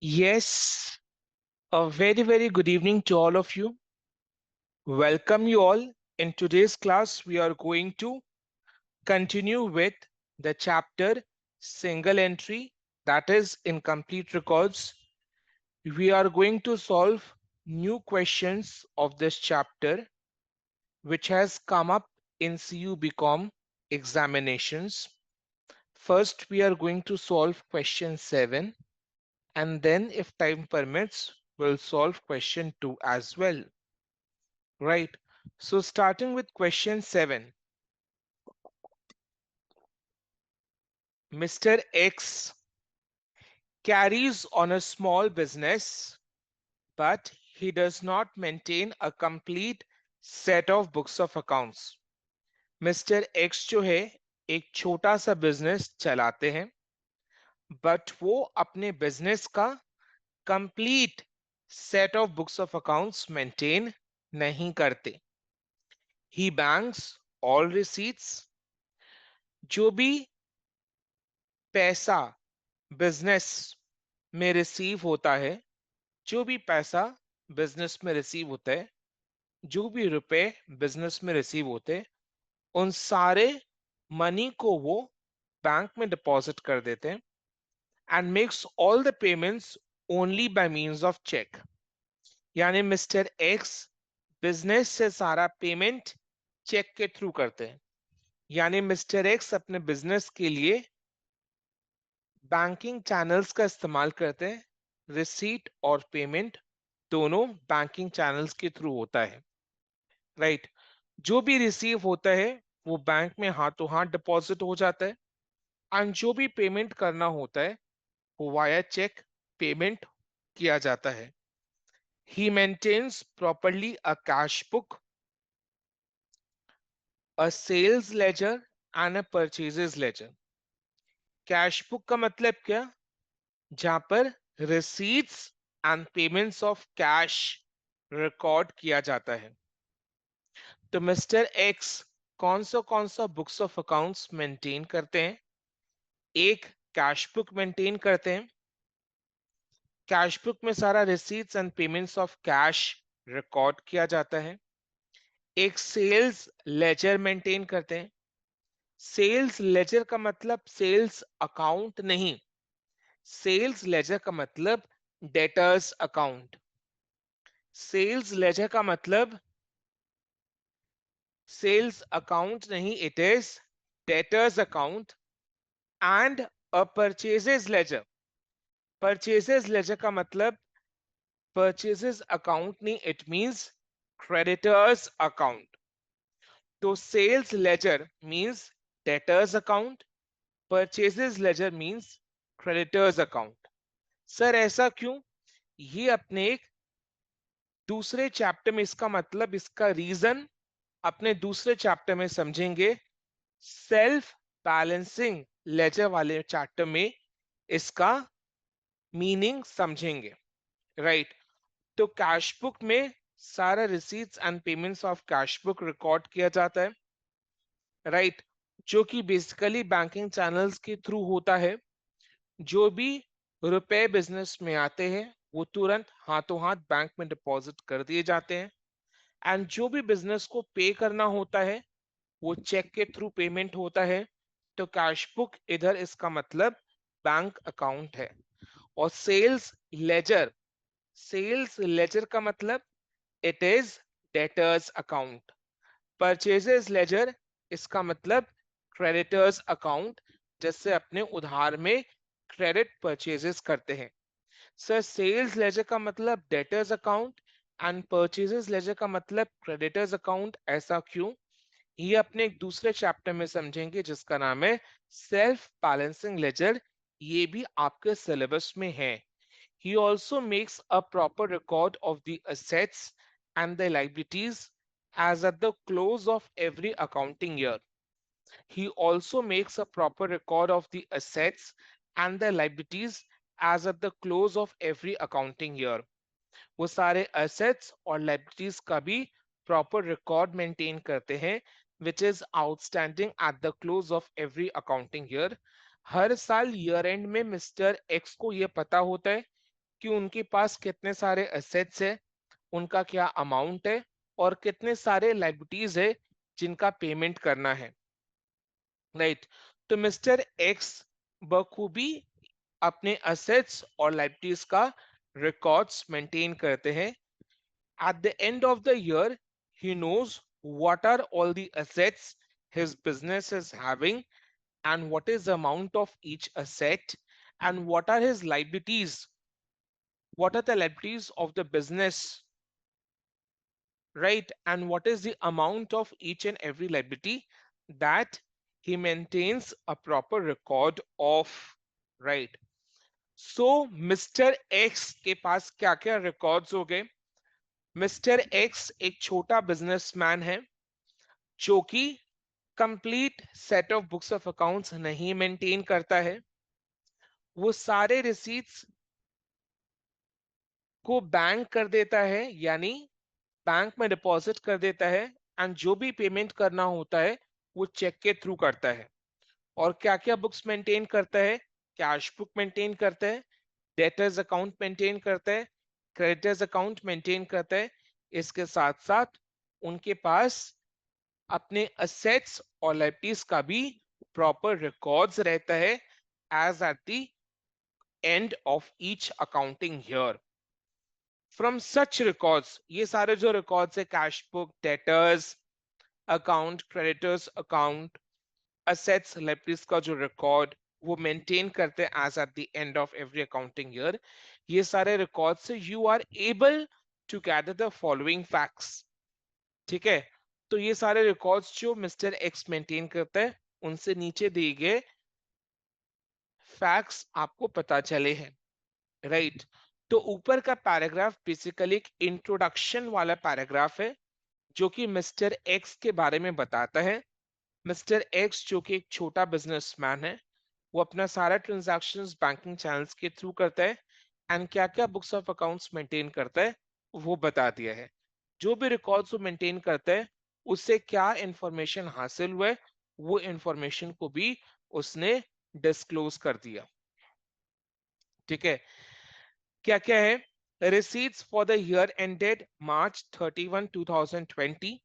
Yes, a very good evening to all of you. Welcome you all. In today's class, we are going to continue with the chapter single entry, that is incomplete records. We are going to solve new questions of this chapter, which has come up in CU BCom examinations. First, we are going to solve question 7, and then, if time permits, we'll solve question 2 as well. Right. So starting with question 7, Mr. X carries on a small business, but he does not maintain a complete set of books of accounts. Mr. X जो है एक छोटा सा business चलाते हैं, but वो अपने business का complete set of books of accounts maintain नहीं करते. He banks all receipts. जो भी पैसा बिजनेस में रिसीव होता है, जो भी पैसा बिजनेस में रिसीव होता है, जो भी रुपए बिजनेस में रिसीव होते हैं, उन सारे मनी को वो बैंक में डिपॉजिट कर देते हैं and makes all the payments only by means of cheque. यानी मिस्टर एक्स बिजनेस से सारा पेमेंट चेक के थ्रू करते हैं. यानी मिस्टर एक्स अपने बिजनेस के लिए बैंकिंग चैनल्स का इस्तेमाल करते हैं. रिसीट और पेमेंट दोनों बैंकिंग चैनल्स के थ्रू होता है. राइट. जो भी रिसीव होता है वो बैंक में हाथों हाथ डिपॉजिट हो जाता है, एंड जो भी पेमेंट करना होता है वो वाया चेक पेमेंट किया जाता है. He maintains properly a cash book, a sales ledger and a purchases ledger. Cash book का मतलब क्या? जहां पर receipts and payments of cash record किया जाता है. तो मिस्टर एक्स कौन सा बुक्स ऑफ अकाउंट्स मेंटेन करते हैं? एक, कैश बुक मेंटेन करते हैं. कैश बुक में सारा receipts and payments of cash record किया जाता है. एक सेल्स लेजर मेंटेन करते हैं. सेल्स लेजर का मतलब सेल्स अकाउंट नहीं. सेल्स लेजर का मतलब डेटर्स अकाउंट. सेल्स लेजर का मतलब सेल्स अकाउंट नहीं, it is debtors account. And a purchases ledger. Purchases ledger का मतलब परचेजेस अकाउंट नहीं, इट मींस क्रेडिटर्स अकाउंट. तो sales ledger means debtors account, purchases ledger means creditors account. Sir ऐसा क्यों? ये अपने एक दूसरे चैप्टर में इसका मतलब, इसका रीजन अपने दूसरे चैप्टर में समझेंगे. सेल्फ बैलेंसिंग लेजर वाले चैप्टर में इसका मीनिंग समझेंगे. राइट. तो कैश बुक में सारा receipts and payments of cash book record किया जाता है. राइट. जो कि बेसिकली बैंकिंग चैनल्स के थ्रू होता है. जो भी रुपए बिजनेस में आते हैं वो तुरंत हाथों हाथ बैंक में डिपॉजिट कर दिए जाते हैं. एंड जो भी बिजनेस को पे करना होता है वो चेक के थ्रू पेमेंट होता है. तो कैश बुक इधर इसका मतलब बैंक अकाउंट है. और सेल्स लेजर का मतलब it is debtors account. Purchases ledger इसका मतलब क्रेडिटर्स अकाउंट, जिससे अपने उधार में क्रेडिट परचेजेस करते हैं. सर सेल्स लेजर का मतलब debtors account and purchases ledger का मतलब क्रेडिटर्स अकाउंट, ऐसा क्यों? ये अपने एक दूसरे चैप्टर में समझेंगे जिसका नाम है सेल्फ बैलेंसिंग लेजर. ये भी आपके सिलेबस में है. He also makes a proper record of the assets and the liabilities as at the close of every accounting year. He also makes a proper record of the assets and the liabilities as at the close of every accounting year. वो सारे assets और liabilities का भी proper record maintain करते हैं, which is outstanding at the close of every accounting year. हर साल year end में mister x को ये पता होता है कि उनके पास कितने सारे एसेट्स है, उनका क्या अमाउंट है और कितने सारे लाइबिलिटीज है जिनका पेमेंट करना है, राइट। तो मिस्टर एक्स बखूबी अपने असेट्स और लाइबिलिटीज का रिकॉर्ड्स मेंटेन करते हैं। At the end of the year he knows what are all the assets his business is having and what is the amount of each asset and what are his liabilities, what are the liabilities of the business, right, and what is the amount of each and every liability that he maintains a proper record of, right. So mister x के पास क्या क्या records हो गए? Mister x एक छोटा businessman है जो कि complete set of books of accounts नहीं मेंटेन करता है। वो सारे रिसीट्स को बैंक कर देता है, यानी बैंक में डिपॉजिट कर देता है, एंड जो भी पेमेंट करना होता है वो चेक के थ्रू करता है। और क्या क्या बुक्स मेंटेन करता है? कैश बुक मेंटेन करता है, डेटर्स अकाउंट मेंटेन करता है, क्रेडिटर्स अकाउंट मेंटेन करता है। इसके साथ साथ उनके पास अपने असेट्स और लायबिलिटीज का भी प्रॉपर रिकॉर्ड्स रहता है as at the end of each accounting year. From such records, ये सारे जो रिकॉर्ड्स है, cash book, debtors account, creditors account, assets liabilities का जो रिकॉर्ड वो मेंटेन करते हैं as at the end of every accounting year. ये सारे रिकॉर्ड से you are able to gather the following facts, ठीक है। तो ये सारे रिकॉर्ड्स जो मिस्टर एक्स मेंटेन करता है उनसे नीचे दिए गए फैक्ट्स आपको पता चले हैं, राइट। तो ऊपर का पैराग्राफ बेसिकली एक इंट्रोडक्शन वाला पैराग्राफ है जो कि मिस्टर एक्स के बारे में बताता है। मिस्टर एक्स जो कि एक छोटा बिजनेसमैन है, वो अपना सारा ट्रांजैक्शंस बैंकिंग चैनल्स के थ्रू करता है, एंड क्या क्या बुक्स ऑफ अकाउंट्स मेंटेन करता है वो बता दिया है। जो भी रिकॉर्ड्स वो मेंटेन करता है उससे क्या इंफॉर्मेशन हासिल हुआ है वो इंफॉर्मेशन को भी उसने डिस्क्लोज कर दिया, ठीक है। क्या क्या है? receipts for the year ended March 31 2020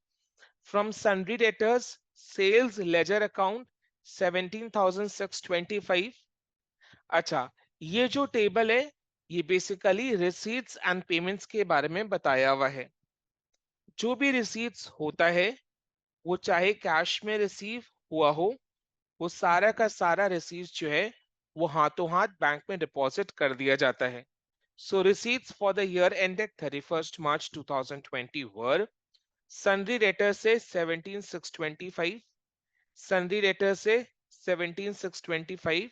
from sundry debtors, sales ledger account 17,625। अच्छा, ये जो टेबल है ये बेसिकली रिसीट्स एंड पेमेंट्स के बारे में बताया हुआ है। जो भी रिसीट्स होता है वो चाहे कैश में रिसीव हुआ हो, वो सारा का सारा रिसीट्स जो है वो हाथों हाथ बैंक में डिपॉजिट कर दिया जाता है। So receipts for the year ended 31st March 2020 were sundry debtors से 17,625, sundry debtors से 17,625,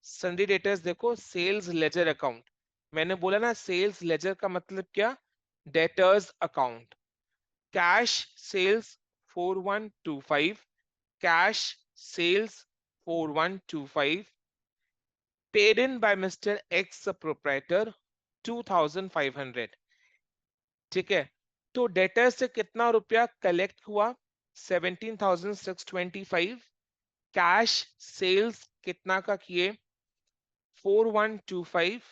sundry debtors देखो सेल्स लेजर अकाउंट, मैंने बोला ना सेल्स लेजर का मतलब क्या? Debtors account. Cash sales 4125, cash sales 4125, paid in by Mr. X the proprietor 2,500, ठीक है। तो डेटर से कितना रुपया कलेक्ट हुआ? 17,625। कैश सेल्स कितना का किए? 4125।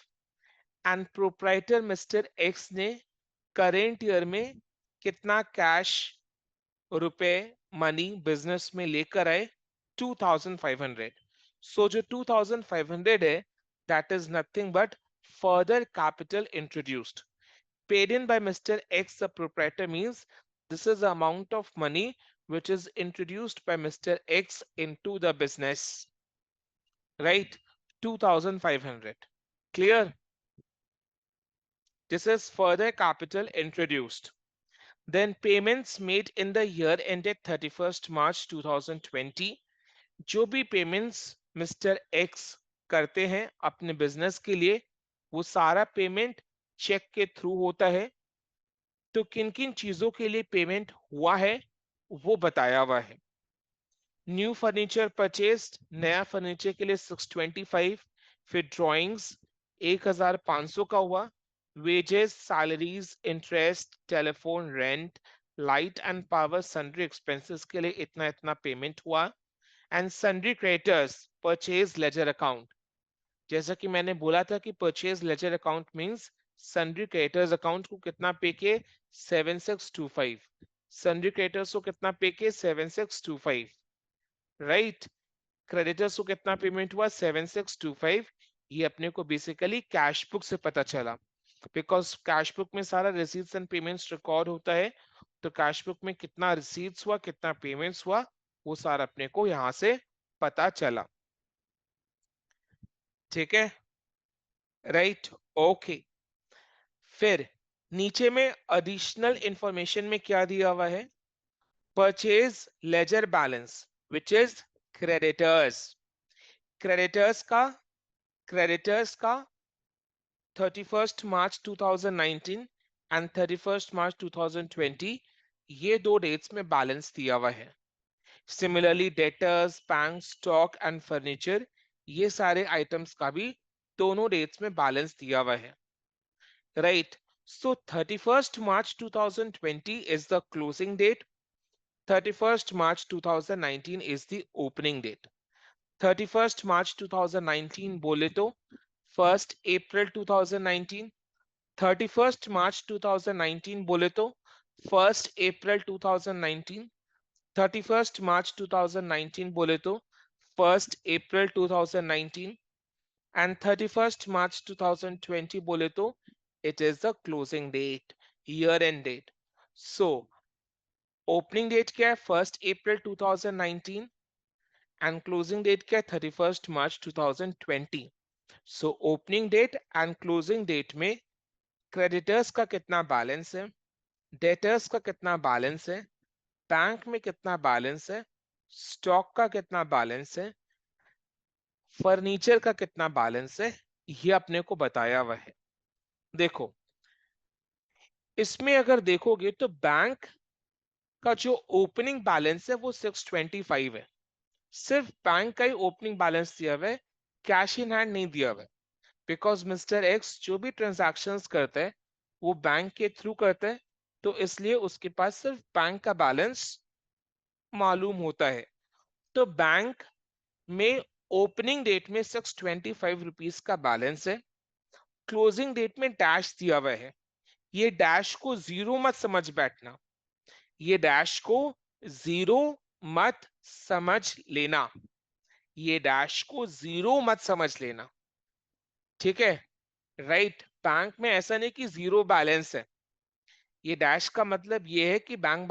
एंड प्रोप्राइटर मिस्टर एक्स ने करेंट ईयर में कितना कैश रुपए मनी बिजनेस में लेकर आए? 2,500। सो जो 2,500 है that is nothing but further capital introduced, paid in by Mr. X, the proprietor, means this is the amount of money which is introduced by Mr. X into the business, right? 2,500. Clear? This is further capital introduced. Then payments made in the year ended 31st March 2020. जो भी payments Mr. X करते हैं अपने business के लिए वो सारा payment check के थ्रू होता है। तो किन किन चीजों के लिए पेमेंट हुआ है वो बताया हुआ है। न्यू फर्नीचर परचेस्ड, नया फर्नीचर के लिए 625। फिर ड्राइंग्स 1,500 का हुआ। Wages, salaries, interest, telephone, rent, light and power, sundry expenses के लिए इतना इतना पेमेंट हुआ। And sundry creditors, purchase ledger account, जैसा कि मैंने बोला था कि purchase ledger account means sundry creditors account को कितना पे किए 7625, सन्ड्री क्रेडिटर्स को कितना पे किए 7625, राइट। क्रेडिटर्स को कितना पेमेंट हुआ 7625। ये अपने को बेसिकली कैश बुक से पता चला, बिकॉज कैश बुक में सारा रिसीट्स एंड पेमेंट्स रिकॉर्ड होता है। तो कैश बुक में कितना रिसीट्स हुआ कितना पेमेंट्स हुआ वो सारा अपने को यहां से पता चला, ठीक है, राइट, ओके। फिर नीचे में एडिशनल इंफॉर्मेशन में क्या दिया हुआ है, purchase ledger balance which is creditors. Creditors का क्रेडिटर्स का 31st March 2019 and 31st March 2020 ये दो डेट्स में बैलेंस दिया हुआ है। Similarly debtors, bank, stock and furniture, ये सारे आइटम्स का भी दोनों डेट्स में बैलेंस दिया हुआ है, right. So 31st March 2020 is the closing date, 31st March 2019 is the opening date। 31st March 2019 बोले तो 1st April 2019, 31st March 2019 बोले तो 1st April 2019, 31st March 2019 बोले तो 1st April 2019 and 31st March 2020 बोले तो it is the closing date, year end date। So opening date क्या है 1st April 2019 and closing date क्या है 31st March 2020। So opening date and closing date में creditors का कितना बैलेंस है, डेटर्स का कितना बैलेंस है, बैंक में कितना बैलेंस है, स्टॉक का कितना बैलेंस है, फर्नीचर का कितना बैलेंस है, ये अपने को बताया हुआ है। देखो इसमें अगर देखोगे तो बैंक का जो ओपनिंग बैलेंस है वो 625 है, सिर्फ बैंक का ही ओपनिंग बैलेंस दिया हुआ है, कैश इन हैंड नहीं दिया हुआ है। बिकॉज मिस्टर एक्स जो भी ट्रांजैक्शंस करते हैं वो बैंक के थ्रू करते हैं, तो इसलिए उसके पास सिर्फ बैंक का बैलेंस मालूम होता है। तो बैंक में ओपनिंग डेट में 625 रुपीज का बैलेंस है, क्लोजिंग डेट में डैश दिया हुआ है। ये डैश को जीरो मत समझ बैठना, ये डैश को जीरो मत समझ लेना, ये डैश को जीरो मत समझ लेना, ठीक है, राइट। बैंक में ऐसा नहीं कि जीरो बैलेंस है, ये डैश का मतलब ये है कि बैंक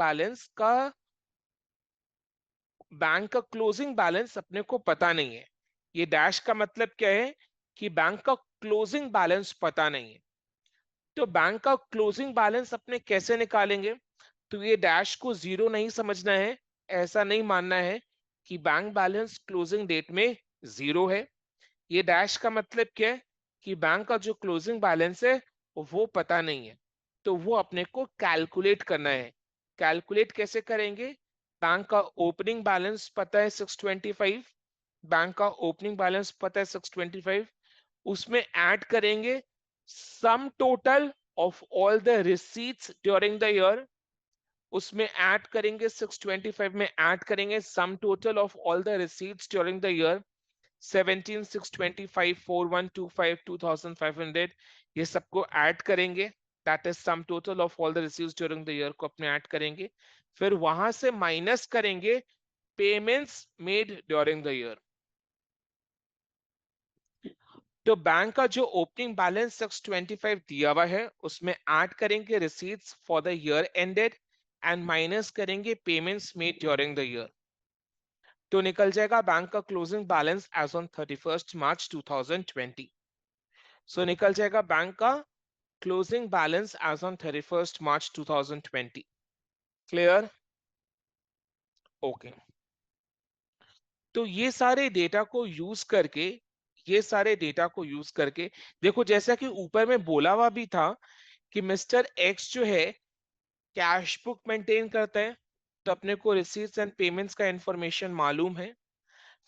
का क्लोजिंग बैलेंस अपने को पता नहीं है। ये डैश का मतलब क्या है कि बैंक का क्लोजिंग बैलेंस पता नहीं है। तो बैंक का क्लोजिंग बैलेंस अपने कैसे निकालेंगे, तो ये डैश को जीरो नहीं समझना है, ऐसा नहीं मानना है कि बैंक बैलेंस क्लोजिंग डेट में जीरो है। ये डैश का मतलब क्या है कि बैंक का जो क्लोजिंग बैलेंस है वो पता नहीं है, तो वो अपने को कैलकुलेट करना है। कैलकुलेट कैसे करेंगे, बैंक का ओपनिंग बैलेंस पता है 625, बैंक का ओपनिंग बैलेंस पता है 625, उसमें ऐड करेंगे sum total of all the receipts during the year, उसमें ऐड करेंगे 625 में ऐड करेंगे sum total of all the receipts during the year 17 625 4125 2500, ये सबको ऐड करेंगे, that is sum total of all the receives during the year को अपने add करेंगे। फिर वहां से माइनस करेंगे payments made during the year. तो बैंक का जो ओपनिंग बैलेंस 625 दिया हुआ है उसमें ऐड करेंगे receipts for the year ended and minus करेंगे payments made during the year, तो निकल जाएगा बैंक का closing balance as on 31st March 2020। So निकल जाएगा बैंक का closing balance as on 31st March 2020। Clear, okay. तो ये सारे डेटा को यूज करके देखो, जैसा कि ऊपर में बोला हुआ भी था कि मिस्टर एक्स जो है कैश बुक मेंटेन करता है, तो अपने को रिसीट्स एंड पेमेंट्स का इंफॉर्मेशन मालूम है।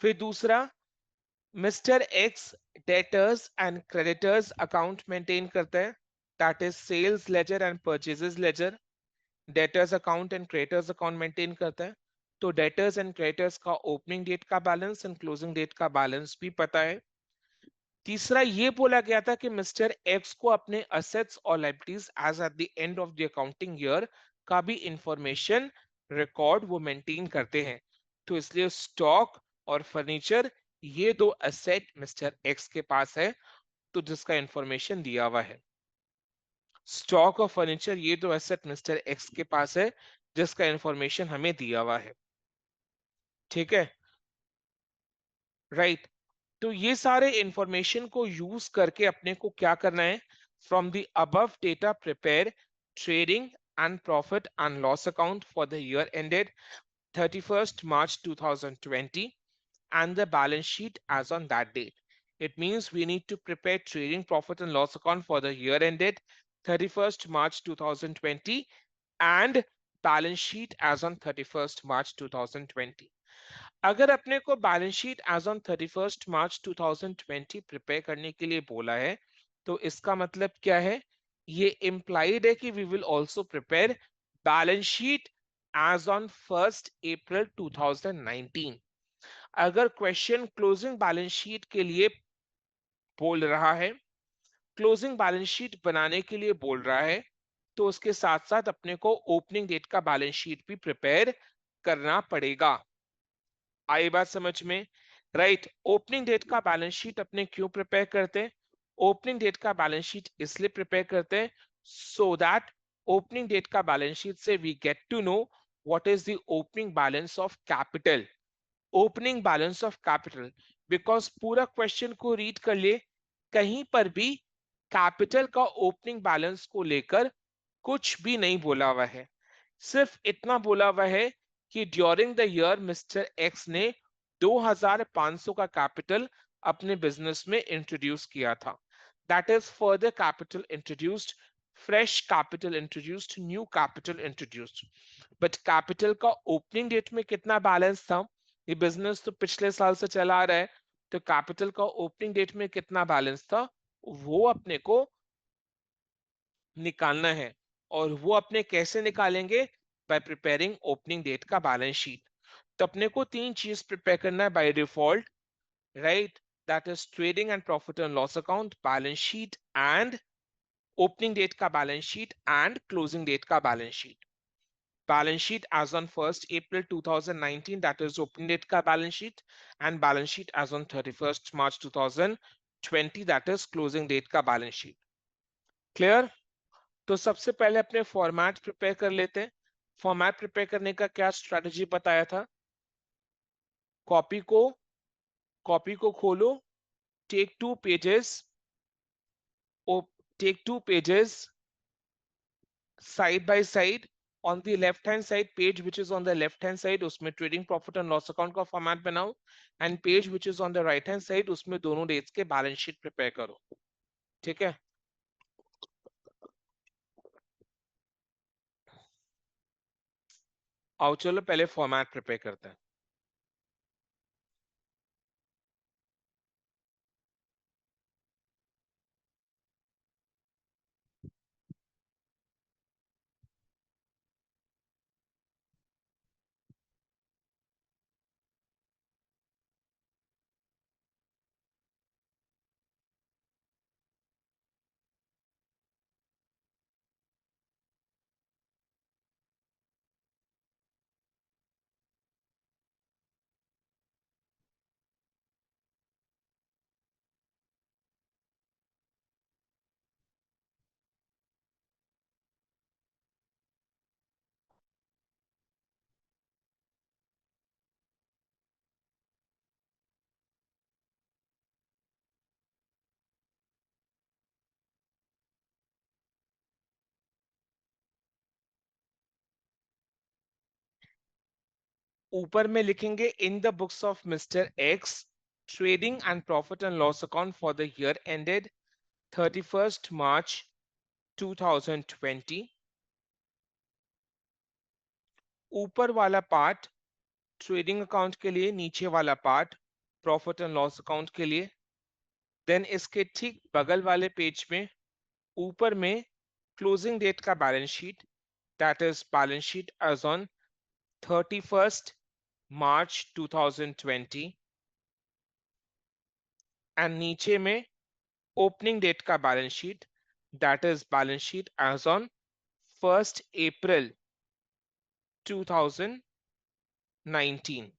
फिर दूसरा, mister X debtors and creditors account maintain करता है, that is sales ledger and purchases ledger. Debtors account and creditors account maintain करता है, तो डेटर्स एंड क्रेडिटर्स का ओपनिंग डेट का बैलेंस एंड क्लोजिंग डेट का बैलेंस भी पता है। तीसरा ये बोला गया था कि मिस्टर एक्स को अपने असेट्स और liabilities as at the end of the accounting year का भी इंफॉर्मेशन रिकॉर्ड वो मेंटेन करते हैं। तो इसलिए स्टॉक और फर्नीचर ये दो असेट मिस्टर एक्स के पास है, तो जिसका इंफॉर्मेशन दिया हुआ है। स्टॉक और फर्नीचर ये दो एसेट मिस्टर एक्स के पास है, जिसका इंफॉर्मेशन हमें दिया हुआ है। ठीक है, राइट। तो ये सारे इंफॉर्मेशन को यूज करके अपने को क्या करना है, from the above data prepare trading and profit and loss account for the year ended 31st March 2020 and the balance sheet as on that date. It means we need to prepare trading profit and loss account for the year ended 31st March 2020 and balance sheet as on 31st March 2020. अगर अपने को balance sheet as on 31st March 2020 prepare करने के लिए बोला है, तो इसका मतलब क्या है, ये इम्प्लाइड है कि we will also prepare balance sheet as on 1st April 2019। अगर क्वेश्चन क्लोजिंग बैलेंस शीट के लिए बोल रहा है, क्लोजिंग बैलेंस शीट बनाने के लिए बोल रहा है, तो उसके साथ साथ अपने को ओपनिंग डेट का बैलेंस शीट भी प्रिपेयर करना पड़ेगा। आई बात समझ में, राइट। ओपनिंग डेट का बैलेंस शीट अपने क्यों प्रिपेयर करते हैं, ओपनिंग डेट का बैलेंस शीट इसलिए प्रिपेयर करते हैं सो दैट ओपनिंग डेट का बैलेंस शीट से we get to know what is the opening balance of capital, opening balance of capital. Because पूरा क्वेश्चन को रीड कर लिए, कहीं पर भी कैपिटल का ओपनिंग बैलेंस को लेकर कुछ भी नहीं बोला हुआ है, सिर्फ इतना बोला हुआ है कि during the year mister x ने 2500 का कैपिटल अपने बिजनेस में इंट्रोड्यूस किया था। That is further capital introduced, fresh capital introduced, new capital introduced. But capital का ओपनिंग डेट में कितना बैलेंस था, ये बिजनेस तो पिछले साल से चला आ रहा है, तो कैपिटल का ओपनिंग डेट में कितना बैलेंस था वो अपने को निकालना है। और वो अपने कैसे निकालेंगे, बाय प्रिपेयरिंग ओपनिंग डेट का बैलेंस शीट। तो अपने को तीन चीज प्रिपेयर करना है by default, right. That is trading and profit and loss account, balance sheet and opening date का balance sheet and closing date का balance sheet. Balance sheet as on 1st April 2019, that is opening date का balance sheet, and balance sheet as on 31st March 2020, that is closing date का balance sheet. Clear? तो सबसे पहले अपने format prepare कर लेते हैं। फॉर्मेट प्रिपेयर करने का क्या स्ट्रेटजी बताया था, कॉपी को कॉपी को खोलो, take two pages, take two pages side by side, on the left hand side page which is on the left hand side उसमें trading profit and loss account का फॉर्मेट बनाओ, and page which is on the right hand side उसमें दोनों dates के balance sheet prepare करो। ठीक है, आओ चलो पहले फॉर्मेट प्रिपेयर करते हैं। ऊपर में लिखेंगे in the books of mister x trading and profit and loss account for the year ended 31st March 2020। ऊपर वाला पार्ट ट्रेडिंग अकाउंट के लिए, नीचे वाला part profit and loss account के लिए। देन इसके ठीक बगल वाले पेज में ऊपर में क्लोजिंग डेट का balance sheet, that is balance sheet as on 31st March 2020, and नीचे में ओपनिंग डेट का balance sheet, that is balance sheet as on 1st April 2019.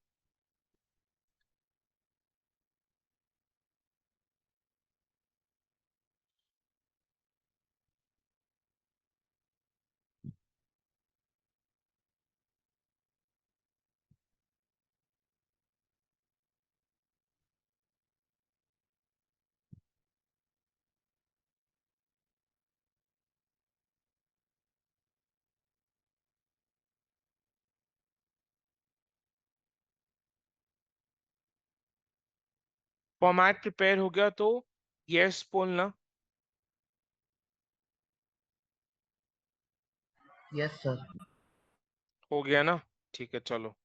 Format prepare हो गया तो यस बोलना। Yes sir. हो गया ना? ठीक है, चलो।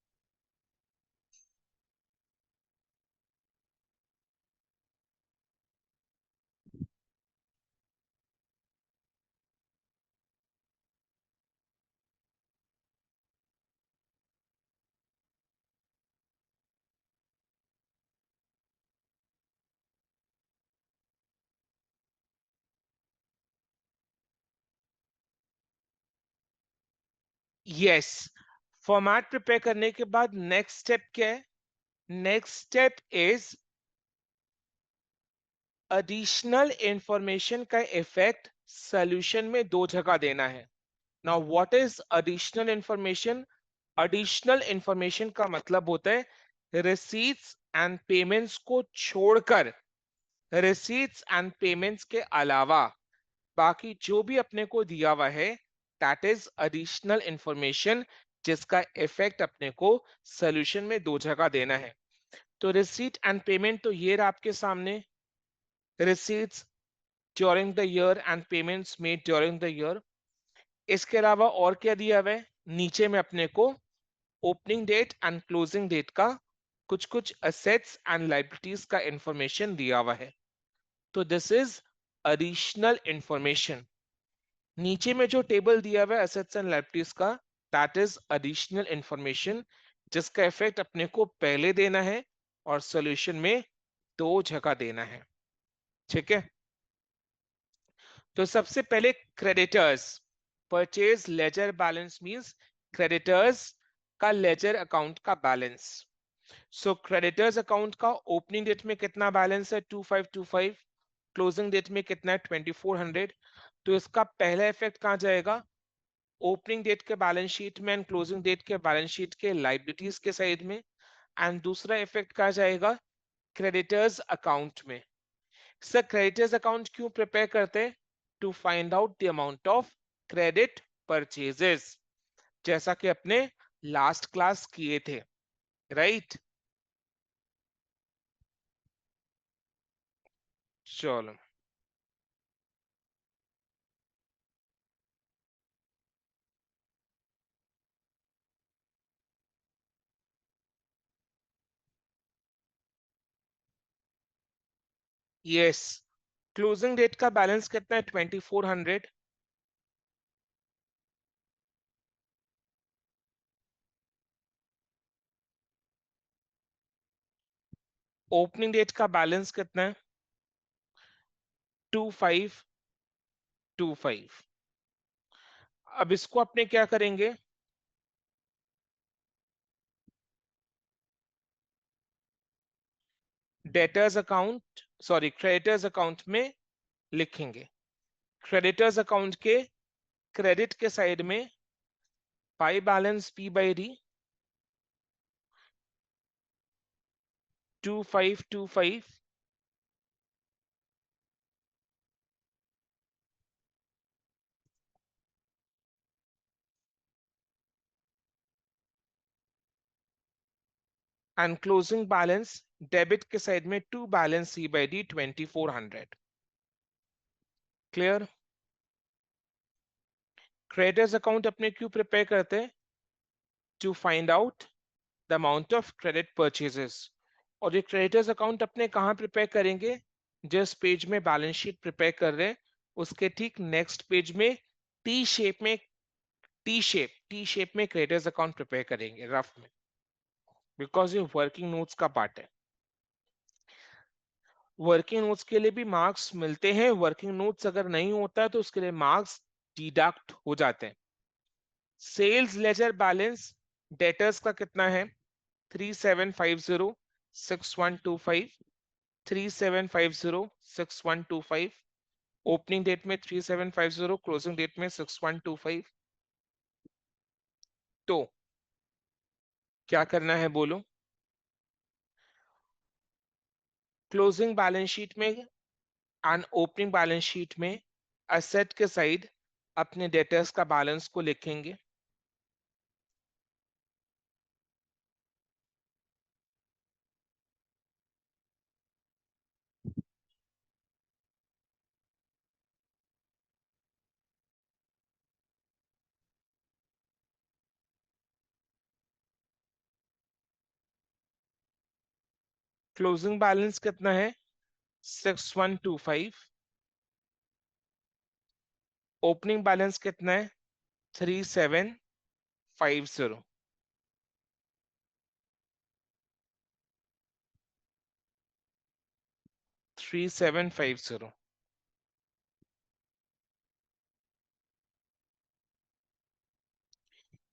यस, फॉर्मेट प्रिपेयर करने के बाद नेक्स्ट स्टेप क्या है? Next step is additional information का इफेक्ट सॉल्यूशन में दो जगह देना है। Now what is additional information? Additional information का मतलब होता है रिसीट्स एंड पेमेंट्स को छोड़कर, रिसीट्स एंड पेमेंट्स के अलावा बाकी जो भी अपने को दिया हुआ है, दैट इज एडिशनल इंफॉर्मेशन, जिसका इफेक्ट अपने को सॉल्यूशन में दो जगह देना है। तो रिसीट एंड पेमेंट तो ये रहा आपके सामने, receipts during the year and payments made during the year. इसके अलावा और क्या दिया हुआ है? नीचे में अपने को opening date and closing date का कुछ कुछ असेट्स एंड लाइबिलिटीज का इंफॉर्मेशन दिया हुआ है। तो दिस इज एडिशनल इंफॉर्मेशन। नीचे में जो टेबल दिया हुआ है एसेट्स एंड लायबिलिटीज का, दैट इज एडिशनल इंफॉर्मेशन, जिसका इफेक्ट अपने को पहले देना है और सॉल्यूशन में दो जगह देना है। ठीक है, तो सबसे पहले creditors, purchase ledger balance means creditors का लेजर अकाउंट का बैलेंस। सो क्रेडिटर्स अकाउंट का ओपनिंग डेट में कितना बैलेंस है? 2525। क्लोजिंग डेट में कितना है? 2400। तो इसका पहला इफेक्ट कहाँ जाएगा? ओपनिंग डेट के बैलेंस शीट में एंड क्लोजिंग डेट के बैलेंस शीट के लाइबिलिटीज के साइड में। एंड दूसरा इफेक्ट कहाँ जाएगा? क्रेडिटर्स अकाउंट में। सर क्रेडिटर्स अकाउंट क्यों प्रिपेयर करते हैं? To find out the amount of credit purchases, जैसा कि अपने लास्ट क्लास किए थे, राइट? चलो, यस, क्लोजिंग डेट का बैलेंस कितना है? 2400। ओपनिंग डेट का बैलेंस कितना है? 2525। अब इसको अपने क्या करेंगे? Debtors account, sorry creditors account में लिखेंगे। क्रेडिटर्स अकाउंट के क्रेडिट के साइड में by balance P/D 2525 and closing balance debit के साइड में to balance C/D 2400। Clear? Creditors account अपने क्यों प्रिपेयर करते हैं? To find out the amount of credit purchases. और ये क्रेडिटर्स अकाउंट अपने कहाँ प्रिपेयर करेंगे? जिस पेज में बैलेंस शीट प्रिपेयर कर रहे हैं उसके ठीक नेक्स्ट पेज में टी शेप में, टी शेप में क्रेडिटर्स अकाउंट प्रिपेयर करेंगे रफ में, बिकॉज ये वर्किंग नोट्स का पार्ट है। वर्किंग नोट्स के लिए भी मार्क्स मिलते हैं, वर्किंग नोट्स अगर नहीं होता है तो उसके लिए मार्क्स डिडक्ट हो जाते हैं। सेल्स लेजर बैलेंस डेटर्स का कितना है? 3750 6125, 3750 6125। ओपनिंग डेट में 3750, क्लोजिंग डेट में 6125। तो क्या करना है बोलो? क्लोजिंग बैलेंस शीट में एंड ओपनिंग बैलेंस शीट में असेट के साइड अपने डेटर्स का बैलेंस को लिखेंगे। क्लोजिंग बैलेंस कितना है? 6125। ओपनिंग बैलेंस कितना है? 3750। 3750।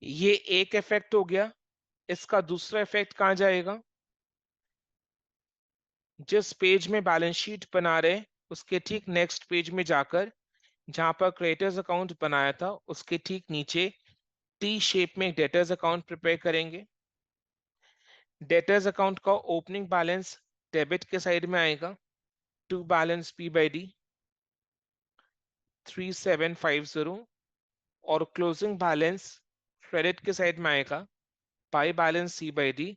ये एक इफेक्ट हो गया। इसका दूसरा इफेक्ट कहाँ जाएगा? जिस पेज में बैलेंस शीट बना रहे उसके ठीक नेक्स्ट पेज में जाकर जहां पर क्रेडिटर्स अकाउंट बनाया था उसके ठीक नीचे टी शेप में एक डेटर्स अकाउंट प्रिपेयर करेंगे। डेटर्स अकाउंट का ओपनिंग बैलेंस डेबिट के साइड में आएगा, to balance P by D 3750। और क्लोजिंग बैलेंस क्रेडिट के साइड में आएगा, by balance C by D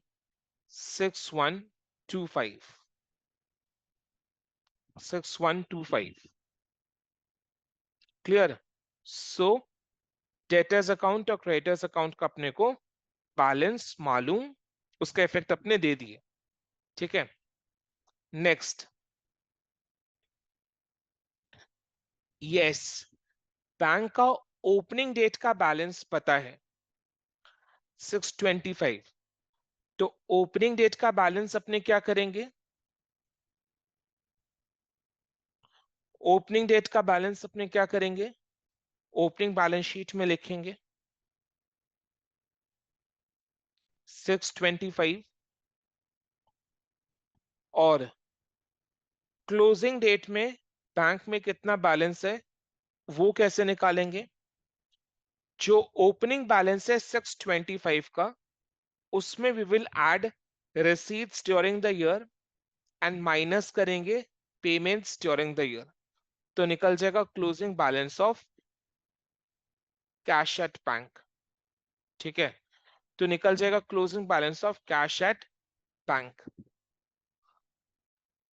6125। 6125। Clear? So debtors account और क्रेडिटर्स अकाउंट का अपने को बैलेंस मालूम, उसका इफेक्ट अपने दे दिए। ठीक है, नेक्स्ट। यस, बैंक का ओपनिंग डेट का बैलेंस पता है 625। तो ओपनिंग डेट का बैलेंस अपने क्या करेंगे? ओपनिंग डेट का बैलेंस अपने क्या करेंगे? ओपनिंग बैलेंस शीट में लिखेंगे 625। और क्लोजिंग डेट में बैंक में कितना बैलेंस है वो कैसे निकालेंगे? जो ओपनिंग बैलेंस है 625 का, उसमें we will add receipts during the year and minus करेंगे पेमेंट्स ड्यूरिंग द ईयर। तो निकल जाएगा closing balance of cash at bank. ठीक है, तो निकल जाएगा closing balance of cash at bank.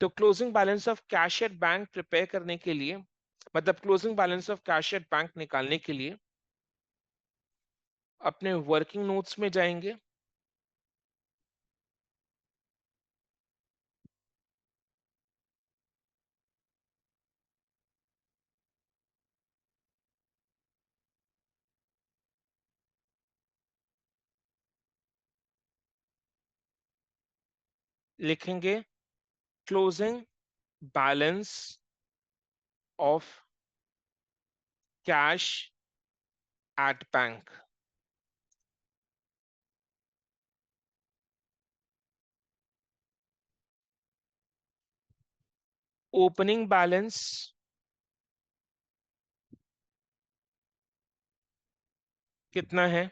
तो closing balance of cash at bank prepare करने के लिए, मतलब closing balance of cash at bank निकालने के लिए अपने वर्किंग नोट्स में जाएंगे। लिखेंगे closing balance of cash at bank. Opening balance कितना है?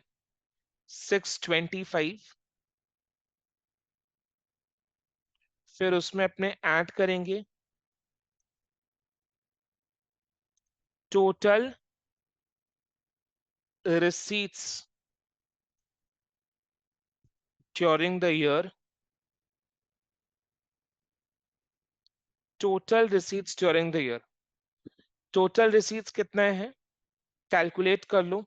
625। फिर उसमें अपने ऐड करेंगे total receipts during the year। Total receipts during the year। Total receipts कितना है? कैलकुलेट कर लो।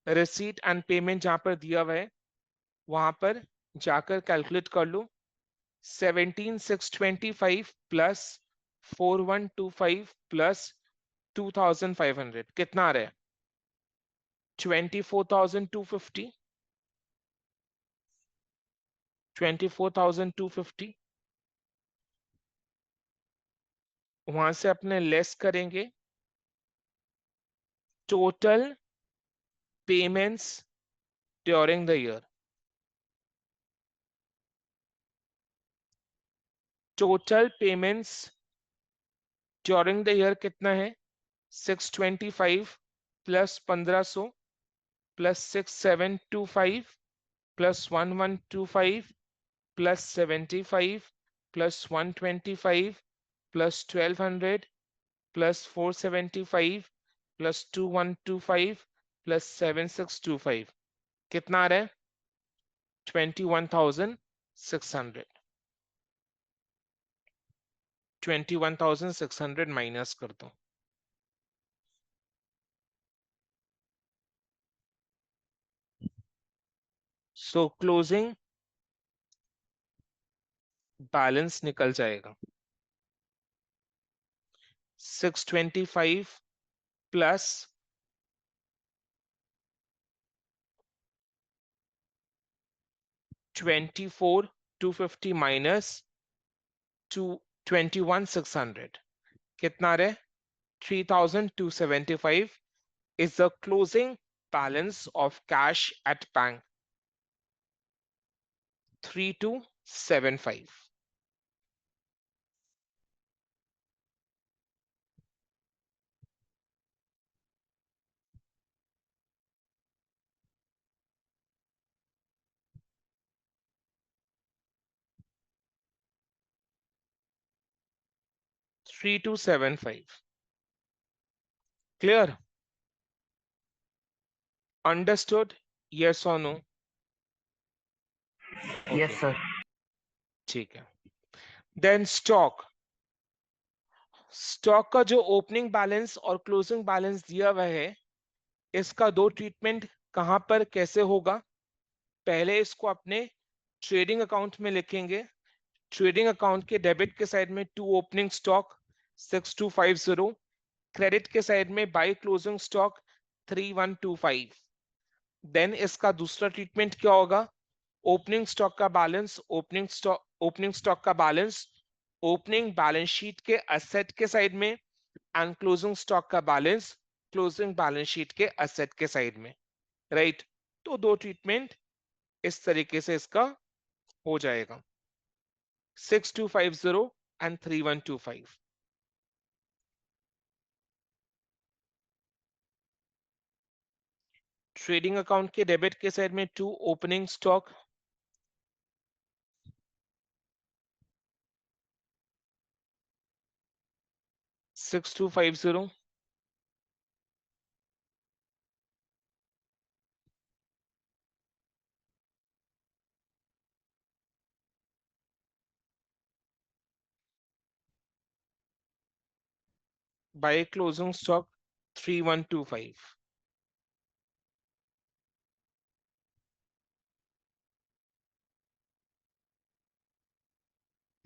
रिसीट एंड पेमेंट जहां पर दिया हुआ है वहां पर जाकर कैलकुलेट कर लो। 17625 प्लस 4125 प्लस 2500 कितना आ रहा है? 24250। 24250। वहां से अपने लेस करेंगे total payments during the year. Total payments during the year कितना है? 625 plus 1500 plus 6725 plus 1125 plus 75 plus 125 plus 1200 plus 475 plus 2125 plus 7625 कितना आ रहा है? 21,600। 21,600 माइनस कर दो। सो क्लोजिंग बैलेंस निकल जाएगा 625 प्लस 24,250 माइनस 21,600 कितना रहे? 3,275 is the closing balance of cash at bank. 3,275. 3,275. Clear? Understood? Yes or no? Yes, Okay. sir. ठीक है। Then stock. स्टॉक का जो ओपनिंग बैलेंस और क्लोजिंग बैलेंस दिया हुआ है, इसका दो ट्रीटमेंट कहां पर कैसे होगा? पहले इसको अपने ट्रेडिंग अकाउंट में लिखेंगे। ट्रेडिंग अकाउंट के डेबिट के साइड में टू ओपनिंग स्टॉक 6250, क्रेडिट के साइड में बाई क्लोजिंग स्टॉक 3125। देन इसका दूसरा ट्रीटमेंट क्या होगा? ओपनिंग स्टॉक का बैलेंस, ओपनिंग स्टॉक का बैलेंस ओपनिंग बैलेंस शीट के असेट के साइड में एंड क्लोजिंग स्टॉक का बैलेंस क्लोजिंग बैलेंस शीट के असेट के साइड में। राइट? तो दो ट्रीटमेंट इस तरीके से इसका हो जाएगा 6250 एंड 3125। ट्रेडिंग अकाउंट के डेबिट के साइड में to opening stock 6250 by closing stock 3125।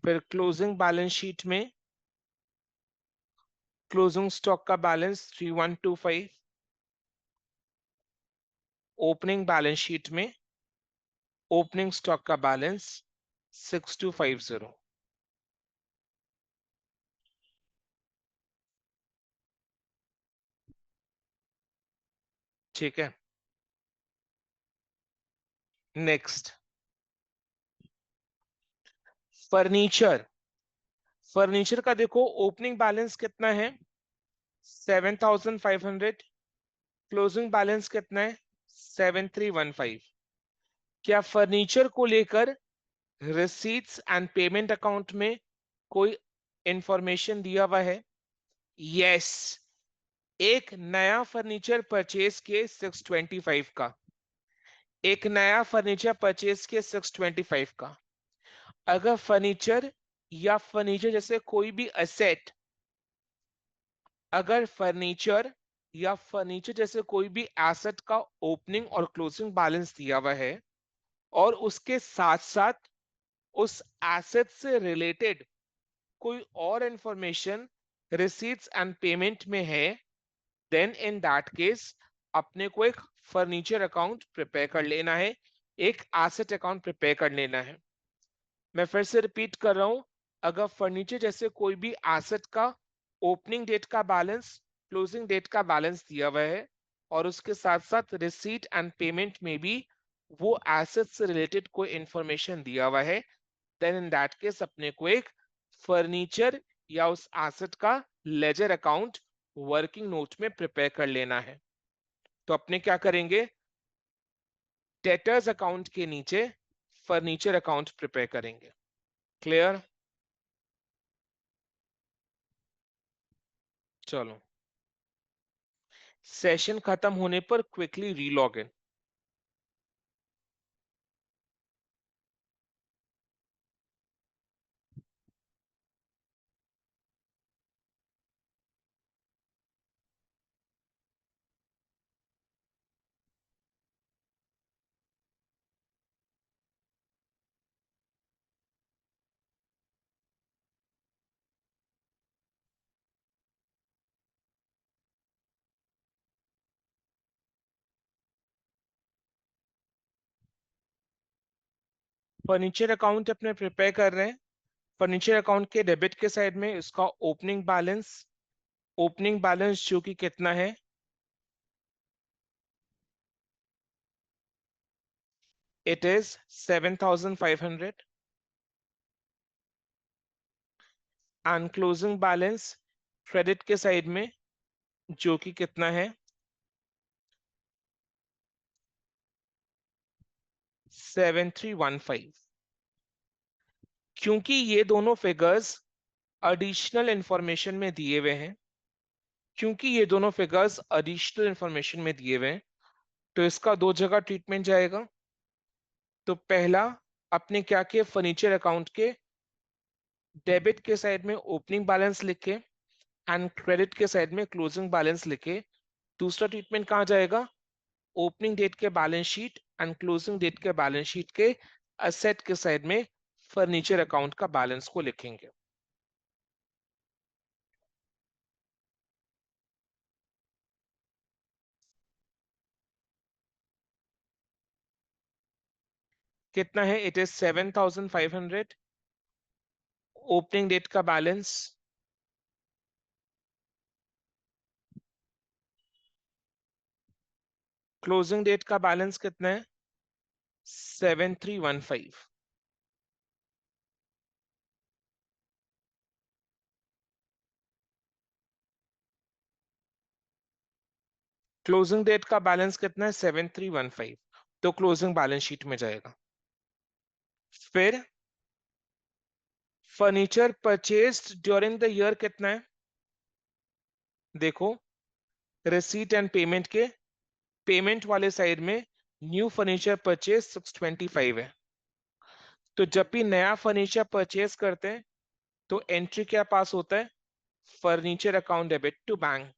फिर क्लोजिंग बैलेंस शीट में क्लोजिंग स्टॉक का बैलेंस 3125, ओपनिंग बैलेंस शीट में ओपनिंग स्टॉक का बैलेंस 6250। ठीक है। Next, furniture. फर्नीचर का देखो ओपनिंग बैलेंस कितना है? 7,500। क्लोजिंग बैलेंस कितना है? 7,315। क्या फर्नीचर को लेकर रिसीट्स एंड पेमेंट अकाउंट में कोई इंफॉर्मेशन दिया हुआ है? यस। एक नया फर्नीचर परचेज के 625 का, एक नया फर्नीचर परचेज के 625 का। अगर फर्नीचर या फर्नीचर जैसे कोई भी असेट, अगर फर्नीचर या फर्नीचर जैसे कोई भी एसेट का ओपनिंग और क्लोजिंग बैलेंस दिया हुआ है और उसके साथ साथ उस एसेट से रिलेटेड कोई और इंफॉर्मेशन रिसीट्स एंड पेमेंट में है, देन इन दैट केस अपने को एक फर्नीचर अकाउंट प्रिपेयर कर लेना है, एक एसेट अकाउंट प्रिपेयर कर लेना है। मैं फिर से रिपीट कर रहा हूं, अगर फर्नीचर जैसे कोई भी एसेट का ओपनिंग डेट का बैलेंस, क्लोजिंग डेट का बैलेंस दिया हुआ है, और उसके साथ साथ रिसीट एंड पेमेंट में भी वो एसेट से रिलेटेड कोई इंफॉर्मेशन दिया हुआ है, देन इन दैट केस अपने को एक फर्नीचर या उस एसेट का लेजर अकाउंट वर्किंग नोट में प्रिपेयर कर लेना है। तो अपने क्या करेंगे, डेटर्स अकाउंट के नीचे फर्नीचर अकाउंट प्रिपेयर करेंगे। क्लियर? चलो, सेशन खत्म होने पर क्विकली रीलॉग इन। फर्नीचर अकाउंट अपने प्रिपेयर कर रहे हैं। फर्नीचर अकाउंट के डेबिट के साइड में इसका ओपनिंग बैलेंस जो कि कितना है, it is 7,500, and closing balance credit के साइड में जो कि कितना है, 7,315। क्योंकि ये दोनों फिगर्स एडिशनल इंफॉर्मेशन में दिए हुए हैं, तो इसका दो जगह ट्रीटमेंट जाएगा। तो पहला, अपने क्या किए, फर्नीचर अकाउंट के डेबिट के साइड में ओपनिंग बैलेंस लिखे एंड क्रेडिट के साइड में क्लोजिंग बैलेंस लिखे। दूसरा ट्रीटमेंट कहाँ जाएगा, ओपनिंग डेट के balance sheet and closing date के बैलेंस शीट के असेट के साइड में फर्नीचर अकाउंट का बैलेंस को लिखेंगे। कितना है, इट इज 7,500 ओपनिंग डेट का बैलेंस, क्लोजिंग डेट का बैलेंस कितना है, 7,315। क्लोजिंग डेट का बैलेंस कितना है, 7,315। तो क्लोजिंग बैलेंस शीट में जाएगा। फिर furniture purchased during the year कितना है, देखो, रिसीट एंड पेमेंट के पेमेंट वाले साइड में न्यू फर्नीचर परचेज 625 है। तो जब भी नया फर्नीचर परचेज करते हैं तो एंट्री क्या पास होता है, furniture account debit to bank,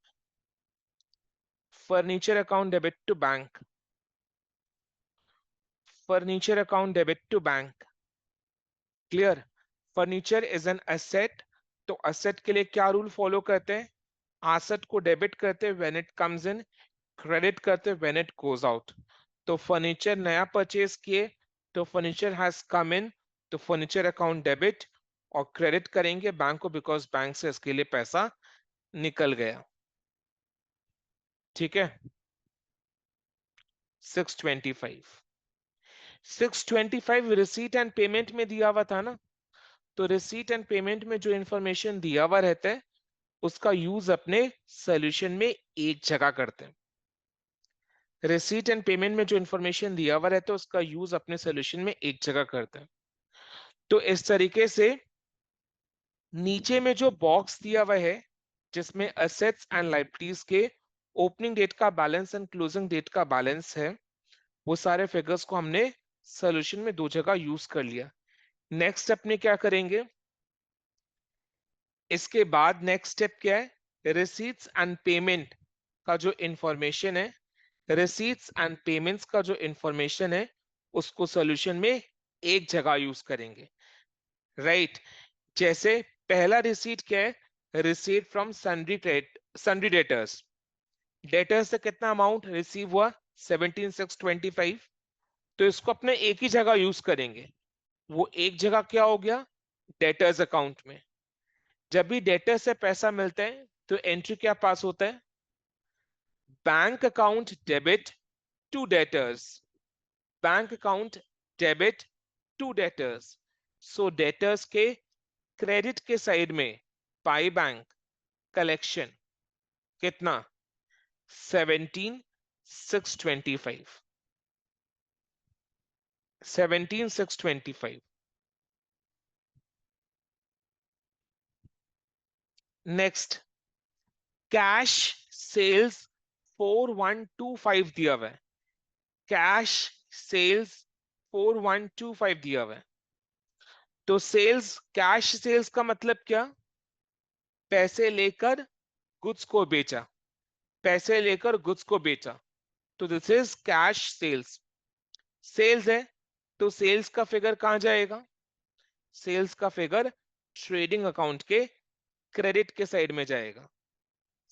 furniture account debit to bank, furniture account debit to bank. Clear? Furniture is an asset, तो असेट के लिए क्या रूल फॉलो करते हैं, एसेट को डेबिट करते हैं when it comes in, credit करते हैं व्हेन इट गोज आउट। तो फर्नीचर नया परचेज किए तो फर्नीचर हैज कम इन, तो फर्नीचर अकाउंट डेबिट, और क्रेडिट करेंगे बैंक को बिकॉज बैंक से इसके लिए पैसा निकल गया। ठीक है, 625, 625 रिसीट एंड पेमेंट में दिया हुआ था ना। तो रिसीट एंड पेमेंट में जो इंफॉर्मेशन दिया हुआ रहता है उसका यूज अपने सॉल्यूशन में एक जगह करते हैं। रिसीट एंड पेमेंट में जो इंफॉर्मेशन दिया हुआ रहता है उसका यूज अपने सॉल्यूशन में एक जगह करते हैं। तो इस तरीके से नीचे में जो बॉक्स दिया हुआ है जिसमें असेट्स एंड लायबिलिटीज के ओपनिंग डेट का बैलेंस एंड क्लोजिंग डेट का बैलेंस है, वो सारे फिगर्स को हमने सॉल्यूशन में दो जगह यूज कर लिया। नेक्स्ट अपने क्या करेंगे, इसके बाद नेक्स्ट स्टेप क्या है, रिसीट्स एंड पेमेंट का जो इंफॉर्मेशन है, रिसीट्स एंड पेमेंट्स का जो इंफॉर्मेशन है उसको सॉल्यूशन में एक जगह यूज करेंगे। राइट? जैसे पहला रिसीट क्या है, receipt from sundry debtors, debtors से कितना अमाउंट रिसीव हुआ, 17,625। तो इसको अपने एक ही जगह यूज करेंगे। वो एक जगह क्या हो गया, डेटर्स अकाउंट में। जब भी डेटर से पैसा मिलता है तो एंट्री क्या पास होता है? Bank account debit to debtors, bank account debit to debtors. So debtors के क्रेडिट के साइड में पाई बैंक कलेक्शन कितना? 17,625, 17,625। नेक्स्ट, कैश सेल्स 4125 दिया हुआ है, कैश सेल्स 4125 दिया हुआ है। तो सेल्स, कैश सेल्स का मतलब क्या? पैसे लेकर गुड्स को बेचा, पैसे लेकर गुड्स को बेचा, तो this is cash sales. Sales है तो सेल्स का फिगर कहां जाएगा? सेल्स का फिगर ट्रेडिंग अकाउंट के क्रेडिट के साइड में जाएगा,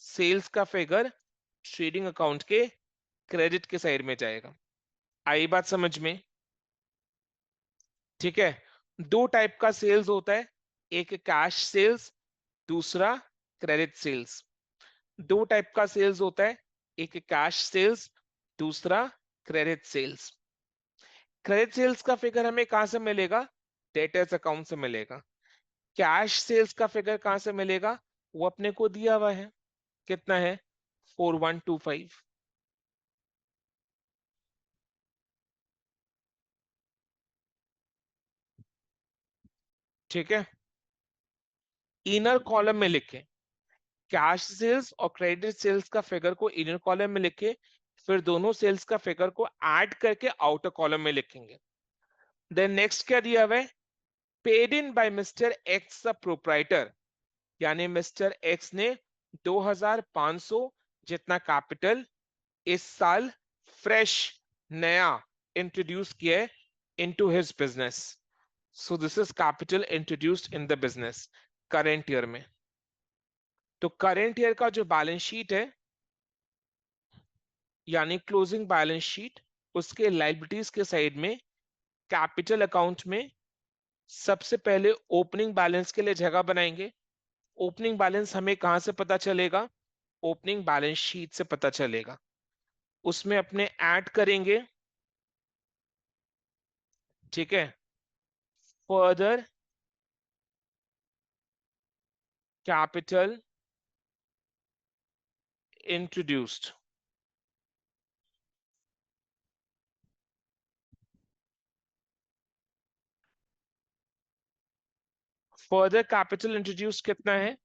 सेल्स का फिगर ट्रेडिंग अकाउंट के क्रेडिट के साइड में जाएगा। आई बात समझ में? ठीक है। दो टाइप का सेल्स होता है, एक कैश सेल्स, दूसरा क्रेडिट सेल्स। दो टाइप का सेल्स होता है, एक कैश सेल्स, दूसरा क्रेडिट सेल्स। क्रेडिट सेल्स का फिगर हमें कहां से मिलेगा? डेटर्स अकाउंट से मिलेगा। कैश सेल्स का फिगर कहां से मिलेगा? वो अपने को दिया हुआ है, कितना है? 4125। ठीक है। इनर कॉलम में लिखे कैश सेल्स और क्रेडिट सेल्स का फिगर को इनर कॉलम में लिखे, फिर दोनों सेल्स का फिगर को ऐड करके आउटर कॉलम में लिखेंगे। देन नेक्स्ट क्या दिया हुआ है? Paid in by mister x the proprietor, यानी मिस्टर एक्स ने 2500 जितना कैपिटल इस साल फ्रेश नया इंट्रोड्यूस किया है into his business. So this is capital introduced in the business current year में। तो करेंट ईयर का जो बैलेंस शीट है, यानी क्लोजिंग बैलेंस शीट, उसके लाइबिलिटीज के साइड में कैपिटल अकाउंट में सबसे पहले ओपनिंग बैलेंस के लिए जगह बनाएंगे। ओपनिंग बैलेंस हमें कहां से पता चलेगा? ओपनिंग बैलेंस शीट से पता चलेगा। उसमें अपने ऐड करेंगे, ठीक है, further capital introduced. Further capital introduced कितना है?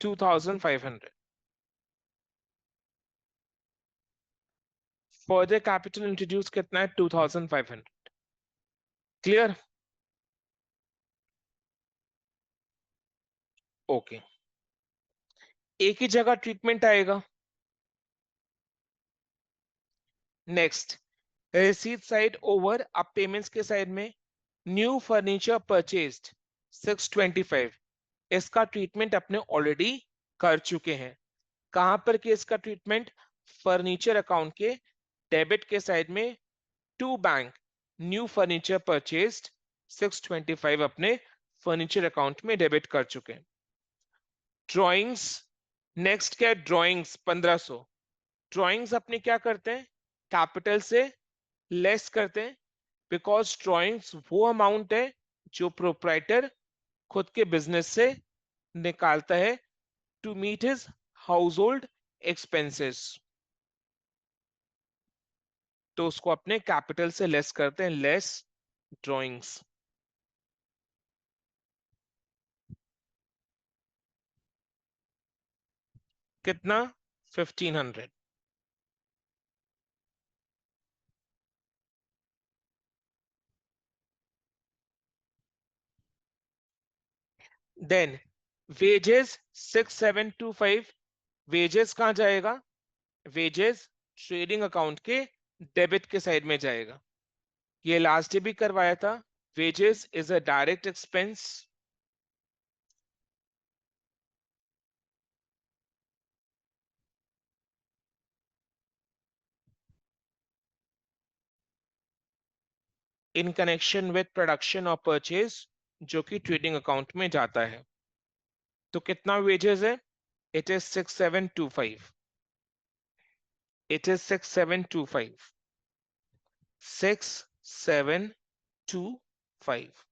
2500। फर्दर कैपिटल इंट्रोड्यूस कितना है? 2500। क्लियर? ओके। एक ही जगह ट्रीटमेंट आएगा। नेक्स्ट, रिसीट साइड ओवर, अब पेमेंट्स के साइड में न्यू फर्नीचर परचेज्ड 625, इसका ट्रीटमेंट अपने ऑलरेडी कर चुके हैं। कहां पर कि इसका ट्रीटमेंट? फर्नीचर अकाउंट के डेबिट के साइड में to bank new furniture purchased 625 अपने फर्नीचर अकाउंट में डेबिट कर चुके हैं। ड्रॉइंग्स, नेक्स्ट क्या है? ड्रॉइंग्स 1500। ड्रॉइंग्स अपने क्या करते हैं? कैपिटल से लेस करते हैं, बिकॉज ड्रॉइंग्स वो अमाउंट है जो प्रोप्राइटर खुद के बिजनेस से निकालता है to meet his household expenses. तो उसको अपने कैपिटल से लेस करते हैं, लेस ड्रॉइंग्स। कितना? 1500। देन वेजेस 6725, वेजेस कहां जाएगा? वेजेस ट्रेडिंग अकाउंट के डेबिट के साइड में जाएगा। ये लास्ट डे भी करवाया था। Wages is a direct expense, in connection with production और परचेज, जो कि ट्रेडिंग अकाउंट में जाता है। तो कितना वेजेस है? It is 6725. It is 6725. 6725.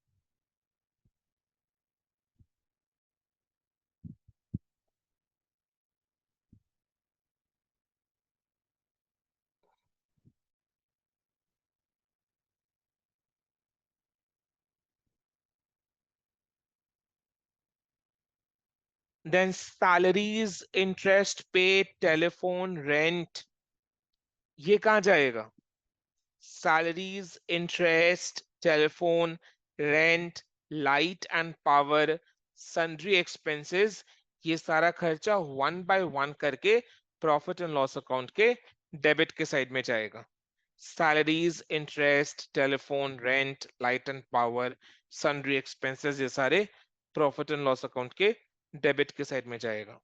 Then salaries, interest pay, telephone, rent, ये कहाँ जाएगा? Salaries, interest, telephone, rent, light and power, sundry expenses, ये सारा खर्चा वन बाय वन करके प्रॉफिट एंड लॉस अकाउंट के डेबिट के साइड में जाएगा. Salaries, interest, telephone, rent, light and power, sundry expenses, ये सारे प्रॉफिट एंड लॉस अकाउंट के डेबिट के साइड में जाएगा.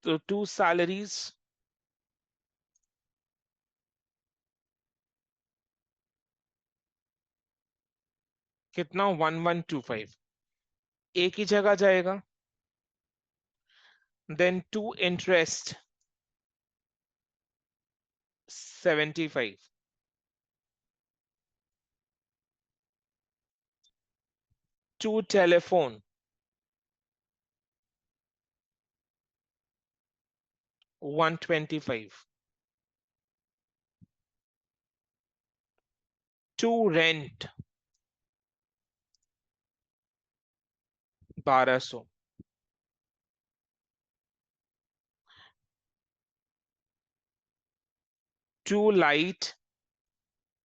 तो टू सैलरीज, कितना? 1125, एक ही जगह जाएगा. Then to interest, 75. To telephone, 125. To rent, 1200. To light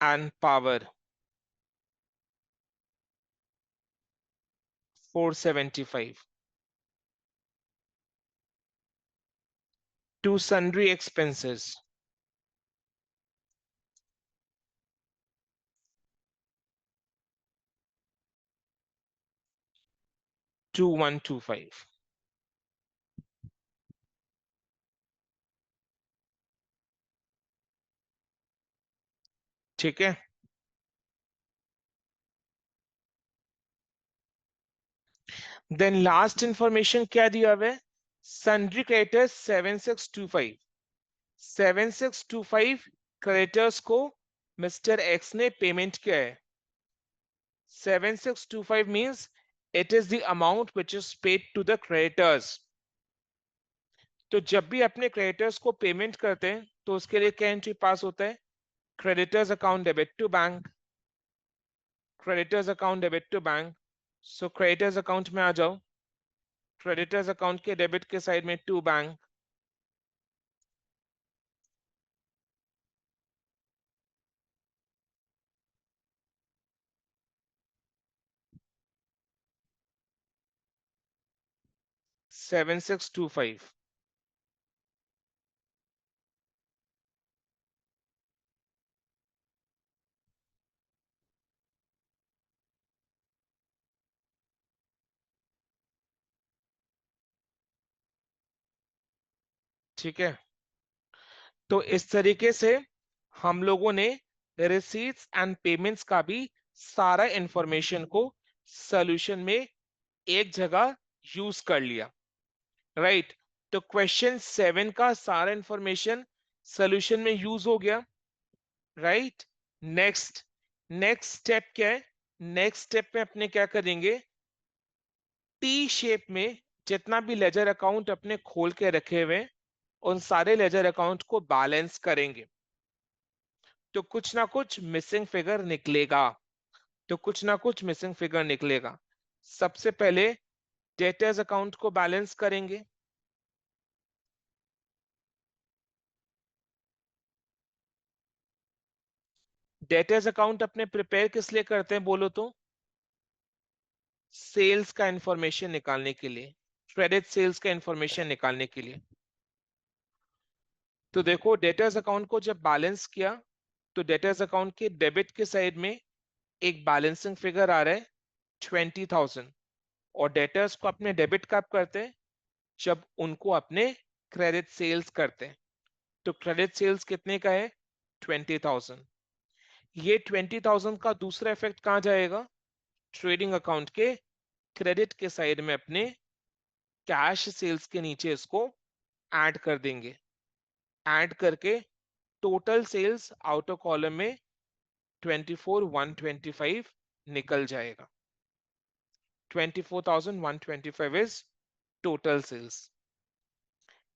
and power, 475. To sundry expenses, 2125. ठीक है. देन लास्ट इंफॉर्मेशन क्या दिया हुआ है? sundry creditors 7625. 7625 क्रेडिटर्स को मिस्टर एक्स ने पेमेंट किया है. 7625 means it is the amount which is paid to the creditors. तो जब भी अपने क्रेडिटर्स को पेमेंट करते हैं तो उसके लिए क्या एंट्री पास होता है? Creditors account debit to bank. Creditors account debit to bank. So creditors account में आ जाओ. क्रेडिटर्स अकाउंट के डेबिट के साइड में to bank. Seven six two five. ठीक है. तो इस तरीके से हम लोगों ने रिसीट्स एंड पेमेंट्स का भी सारा इंफॉर्मेशन को सॉल्यूशन में एक जगह यूज कर लिया. राइट. तो क्वेश्चन 7 का सारा इंफॉर्मेशन सॉल्यूशन में यूज हो गया. राइट. नेक्स्ट नेक्स्ट स्टेप क्या है? नेक्स्ट स्टेप में अपने क्या करेंगे? टी शेप में जितना भी लेजर अकाउंट अपने खोल के रखे हुए हैं उन सारे लेजर अकाउंट को बैलेंस करेंगे. तो कुछ ना कुछ मिसिंग फिगर निकलेगा. तो कुछ ना कुछ मिसिंग फिगर निकलेगा. सबसे पहले डेटर्स अकाउंट को बैलेंस करेंगे. डेटर्स अकाउंट अपने प्रिपेयर किस लिए करते हैं बोलो तो? सेल्स का इंफॉर्मेशन निकालने के लिए. क्रेडिट सेल्स का इंफॉर्मेशन निकालने के लिए. तो देखो डेटर्स अकाउंट को जब बैलेंस किया तो डेटर्स अकाउंट के डेबिट के साइड में एक बैलेंसिंग फिगर आ रहा है 20,000. और डेटर्स को अपने डेबिट कब करते हैं? जब उनको अपने क्रेडिट सेल्स करते हैं। तो क्रेडिट सेल्स कितने का है? 20,000। ये 20,000 का दूसरा इफेक्ट कहाँ जाएगा? ट्रेडिंग अकाउंट के क्रेडिट के साइड में अपने कैश सेल्स के नीचे इसको ऐड कर देंगे। ऐड करके टोटल सेल्स आउटर कॉलम में 24,125 निकल जाएगा। 24,125 इज टोटल सेल्स।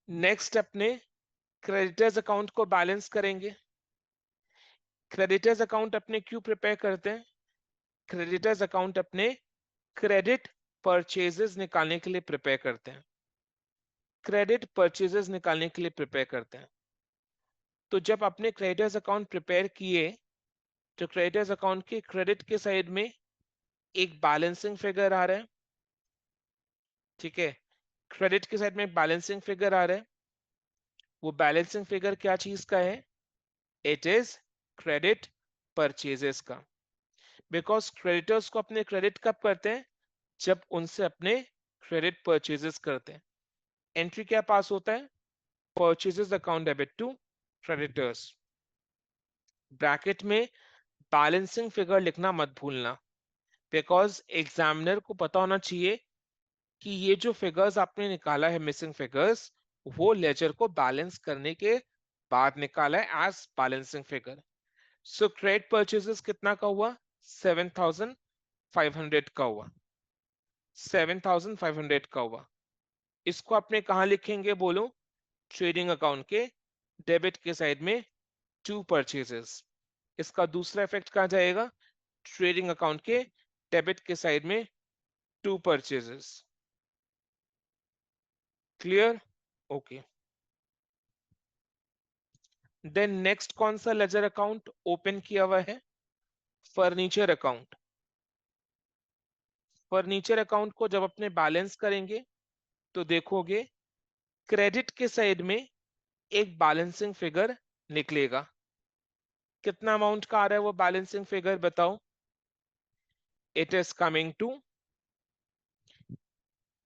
नेक्स्ट अपने क्रेडिटर्स अकाउंट को बैलेंस करेंगे। क्रेडिटर्स अकाउंट अपने क्यों प्रिपेयर करते हैं? क्रेडिटर्स अकाउंट अपने क्रेडिट परचेजेस निकालने के लिए प्रिपेयर करते हैं। क्रेडिट परचेजेस निकालने के लिए प्रिपेयर करते हैं। तो जब अपने क्रेडिटर्स अकाउंट प्रिपेयर किए तो क्रेडिटर्स अकाउंट के क्रेडिट के साइड में एक बैलेंसिंग फिगर आ रहा है। ठीक है, क्रेडिट के साइड में एक बैलेंसिंग फिगर आ रहा है। वो बैलेंसिंग फिगर क्या चीज का है? इट इज क्रेडिट परचेजेस का। बिकॉज क्रेडिटर्स को अपने क्रेडिट कब करते हैं? जब उनसे अपने क्रेडिट परचेजेस करते हैं। एंट्री क्या पास होता है? Purchases account debit to creditors. Bracket में बैलेंसिंग फिगर लिखना मत भूलना, बिकॉज एग्जामिनर को पता होना चाहिए कि ये जो फिगर्स आपने निकाला है, मिसिंग फिगर्स, वो लेजर को बैलेंस करने के बाद निकाला है as balancing figure. So credit purchases कितना का हुआ? 7,500 का हुआ। 7,500 का हुआ। इसको आपने कहाँ लिखेंगे बोलो? ट्रेडिंग अकाउंट के डेबिट के साइड में टू परचेजेस। इसका दूसरा इफेक्ट कहाँ जाएगा? ट्रेडिंग अकाउंट के डेबिट के साइड में to purchases. Clear? Okay. Then next कौन सा लेजर अकाउंट ओपन किया हुआ है? Furniture account. फर्नीचर अकाउंट को जब अपने बैलेंस करेंगे तो देखोगे क्रेडिट के साइड में एक बैलेंसिंग फिगर निकलेगा। कितना अमाउंट का आ रहा है वो बैलेंसिंग फिगर बताओ? It is coming to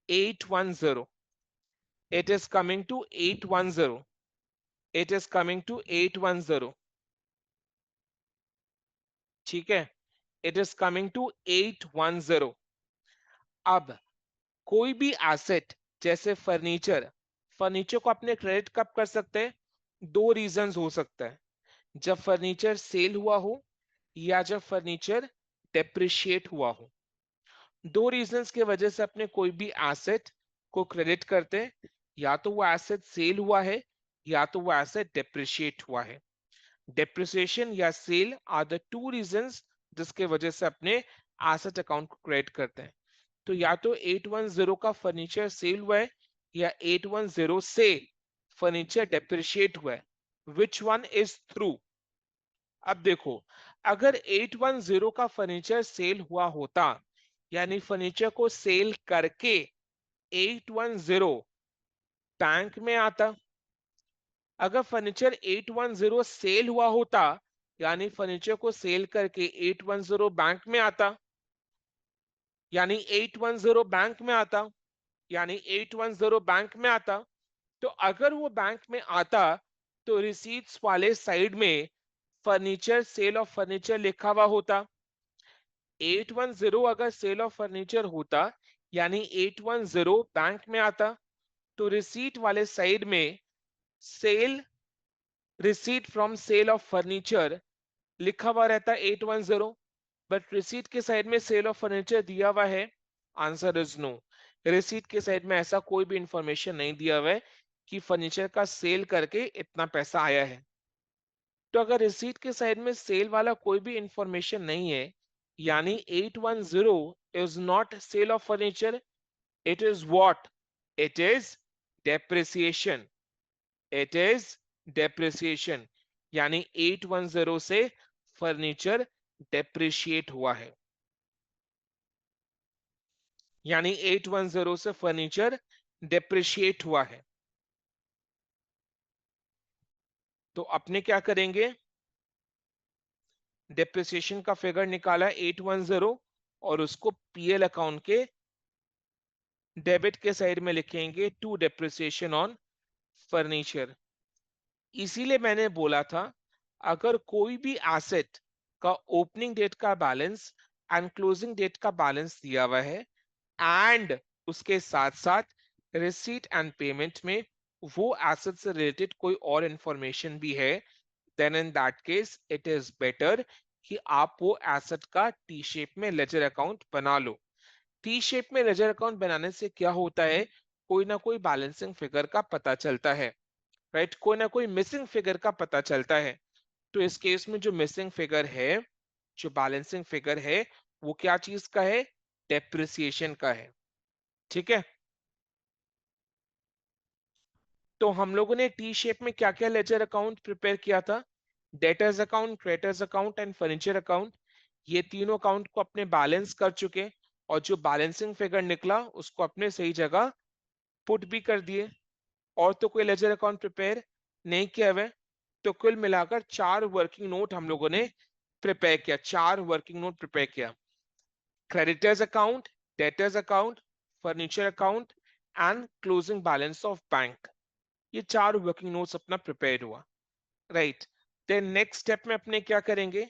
810। It is coming to 810। It is coming to 810। ठीक है, इट इज कमिंग टू 810। अब कोई भी एसेट जैसे फर्नीचर, फर्नीचर को अपने क्रेडिट कब कर सकते हैं? दो रीजंस हो सकता है, जब फर्नीचर सेल हुआ हो या जब फर्नीचर डेप्रिशिएट हुआ हो। दो रीजंस की वजह से अपने कोई भी एसेट को क्रेडिट करते हैं, या तो वो एसेट सेल हुआ है या तो वो एसेट डेप्रिशिएट हुआ है। डेप्रिसिएशन या sale are the two reasons जिसके वजह से अपने एसेट अकाउंट को क्रेडिट करते हैं। तो या तो 810 का फर्नीचर सेल हुआ है या 810 से फर्नीचर डेप्रिशिएट हुआ है। Which one is through? अब देखो, अगर 810 का फर्नीचर सेल हुआ होता, यानी फर्नीचर को सेल करके 810 बैंक में आता। अगर फर्नीचर 810 सेल हुआ होता, यानी फर्नीचर को सेल करके 810 बैंक में आता, यानी 810 बैंक में आता, यानी 810 बैंक में आता। तो अगर वो बैंक में आता तो रिसीट्स वाले साइड में फर्नीचर सेल ऑफ फर्नीचर लिखा हुआ होता। 810 अगर सेल ऑफ फर्नीचर होता यानी 810 बैंक में आता, तो रिसीट वाले साइड में sale, receipt from sale of furniture लिखा हुआ रहता 810। बट रिसीट के साइड में सेल ऑफ फर्नीचर दिया हुआ है? Answer is no. रिसीट के साइड में ऐसा कोई भी इंफॉर्मेशन नहीं दिया हुआ है कि फर्नीचर का सेल करके इतना पैसा आया है। तो अगर रिसीट के साइड में सेल वाला कोई भी इंफॉर्मेशन नहीं है, यानी 810 is not sale of furniture, it is what? It is depreciation. It is depreciation, यानी 810 से फर्नीचर डेप्रिशिएट हुआ है, यानी 810 से फर्नीचर डेप्रिशिएट हुआ है। तो अपने क्या करेंगे? डेप्रिसिएशन का फिगर निकाला 810 और उसको पीएल अकाउंट के डेबिट के साइड में लिखेंगे टू डेप्रिसिएशन ऑन फर्नीचर। इसीलिए मैंने बोला था, अगर कोई भी एसेट का ओपनिंग डेट का बैलेंस एंड क्लोजिंग डेट का बैलेंस दिया हुआ है एंड उसके साथ साथ रिसीट एंड पेमेंट में वो एसेट से रिलेटेड कोई और इंफॉर्मेशन भी है, then in that case it is better कि आप वो एसेट का टी शेप में लेजर अकाउंट बना लो। टी शेप में लेजर अकाउंट बनाने से क्या होता है, कोई ना कोई बैलेंसिंग फिगर का पता चलता है, राइट, कोई ना कोई मिसिंग फिगर का पता चलता है। तो इस केस में जो मिसिंग फिगर है, जो बैलेंसिंग फिगर है, वो क्या चीज का है, डेप्रिसिएशन का है। ठीक है, तो हम लोगों ने टी शेप में क्या क्या लेजर अकाउंट प्रिपेयर किया था, debtors account, creditors account and furniture account. ये तीनों अकाउंट को अपने बैलेंस कर चुके, और जो बैलेंसिंग फिगर निकला उसको अपने सही जगह पुट भी कर दिए। और तो कोई लेजर अकाउंट प्रिपेयर नहीं किया हुआ है। तो कुल मिलाकर 4 वर्किंग नोट हम लोगों ने प्रिपेयर किया, 4 वर्किंग नोट प्रिपेयर किया। Creditors account, debtors account, furniture account and closing balance of bank. ये 4 वर्किंग नोट्स अपना प्रिपेयर हुआ, राइट। देन नेक्स्ट स्टेप में अपने क्या करेंगे,